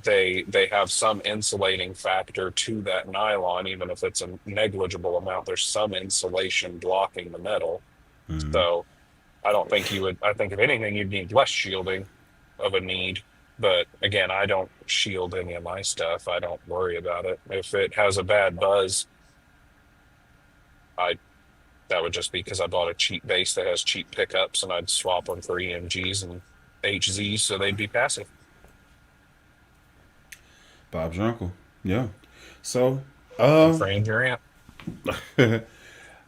they have some insulating factor to that nylon. Even if it's a negligible amount, there's some insulation blocking the metal. Mm-hmm. So I don't think you would, I think if anything, you'd need less shielding of a need. But again, I don't shield any of my stuff. I don't worry about it. If it has a bad buzz, I that would just be because I bought a cheap bass that has cheap pickups, and I'd swap them for EMGs and HZs so they'd be passive. Bob's your uncle. Yeah. So, And uh, frame your amp.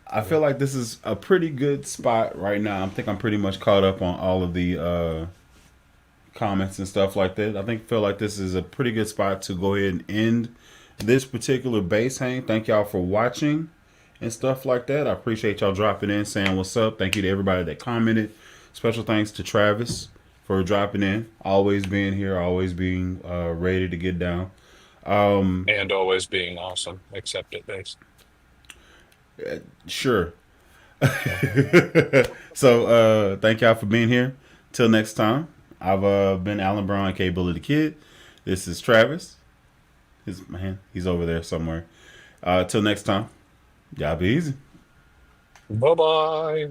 I feel like this is a pretty good spot right now. I think I'm pretty much caught up on all of the comments and stuff like that. I think feel like this is a pretty good spot to go ahead and end this particular base hang. Thank y'all for watching and stuff like that. I appreciate y'all dropping in, saying what's up. Thank you to everybody that commented. Special thanks to Travis for dropping in, always being here, always being ready to get down. And always being awesome, except at base. Sure. Yeah. So thank y'all for being here. Till next time, I've been Alan Brown, aka Bully the Kid. This is Travis. His man, he's over there somewhere. Till next time, y'all be easy. Bye bye.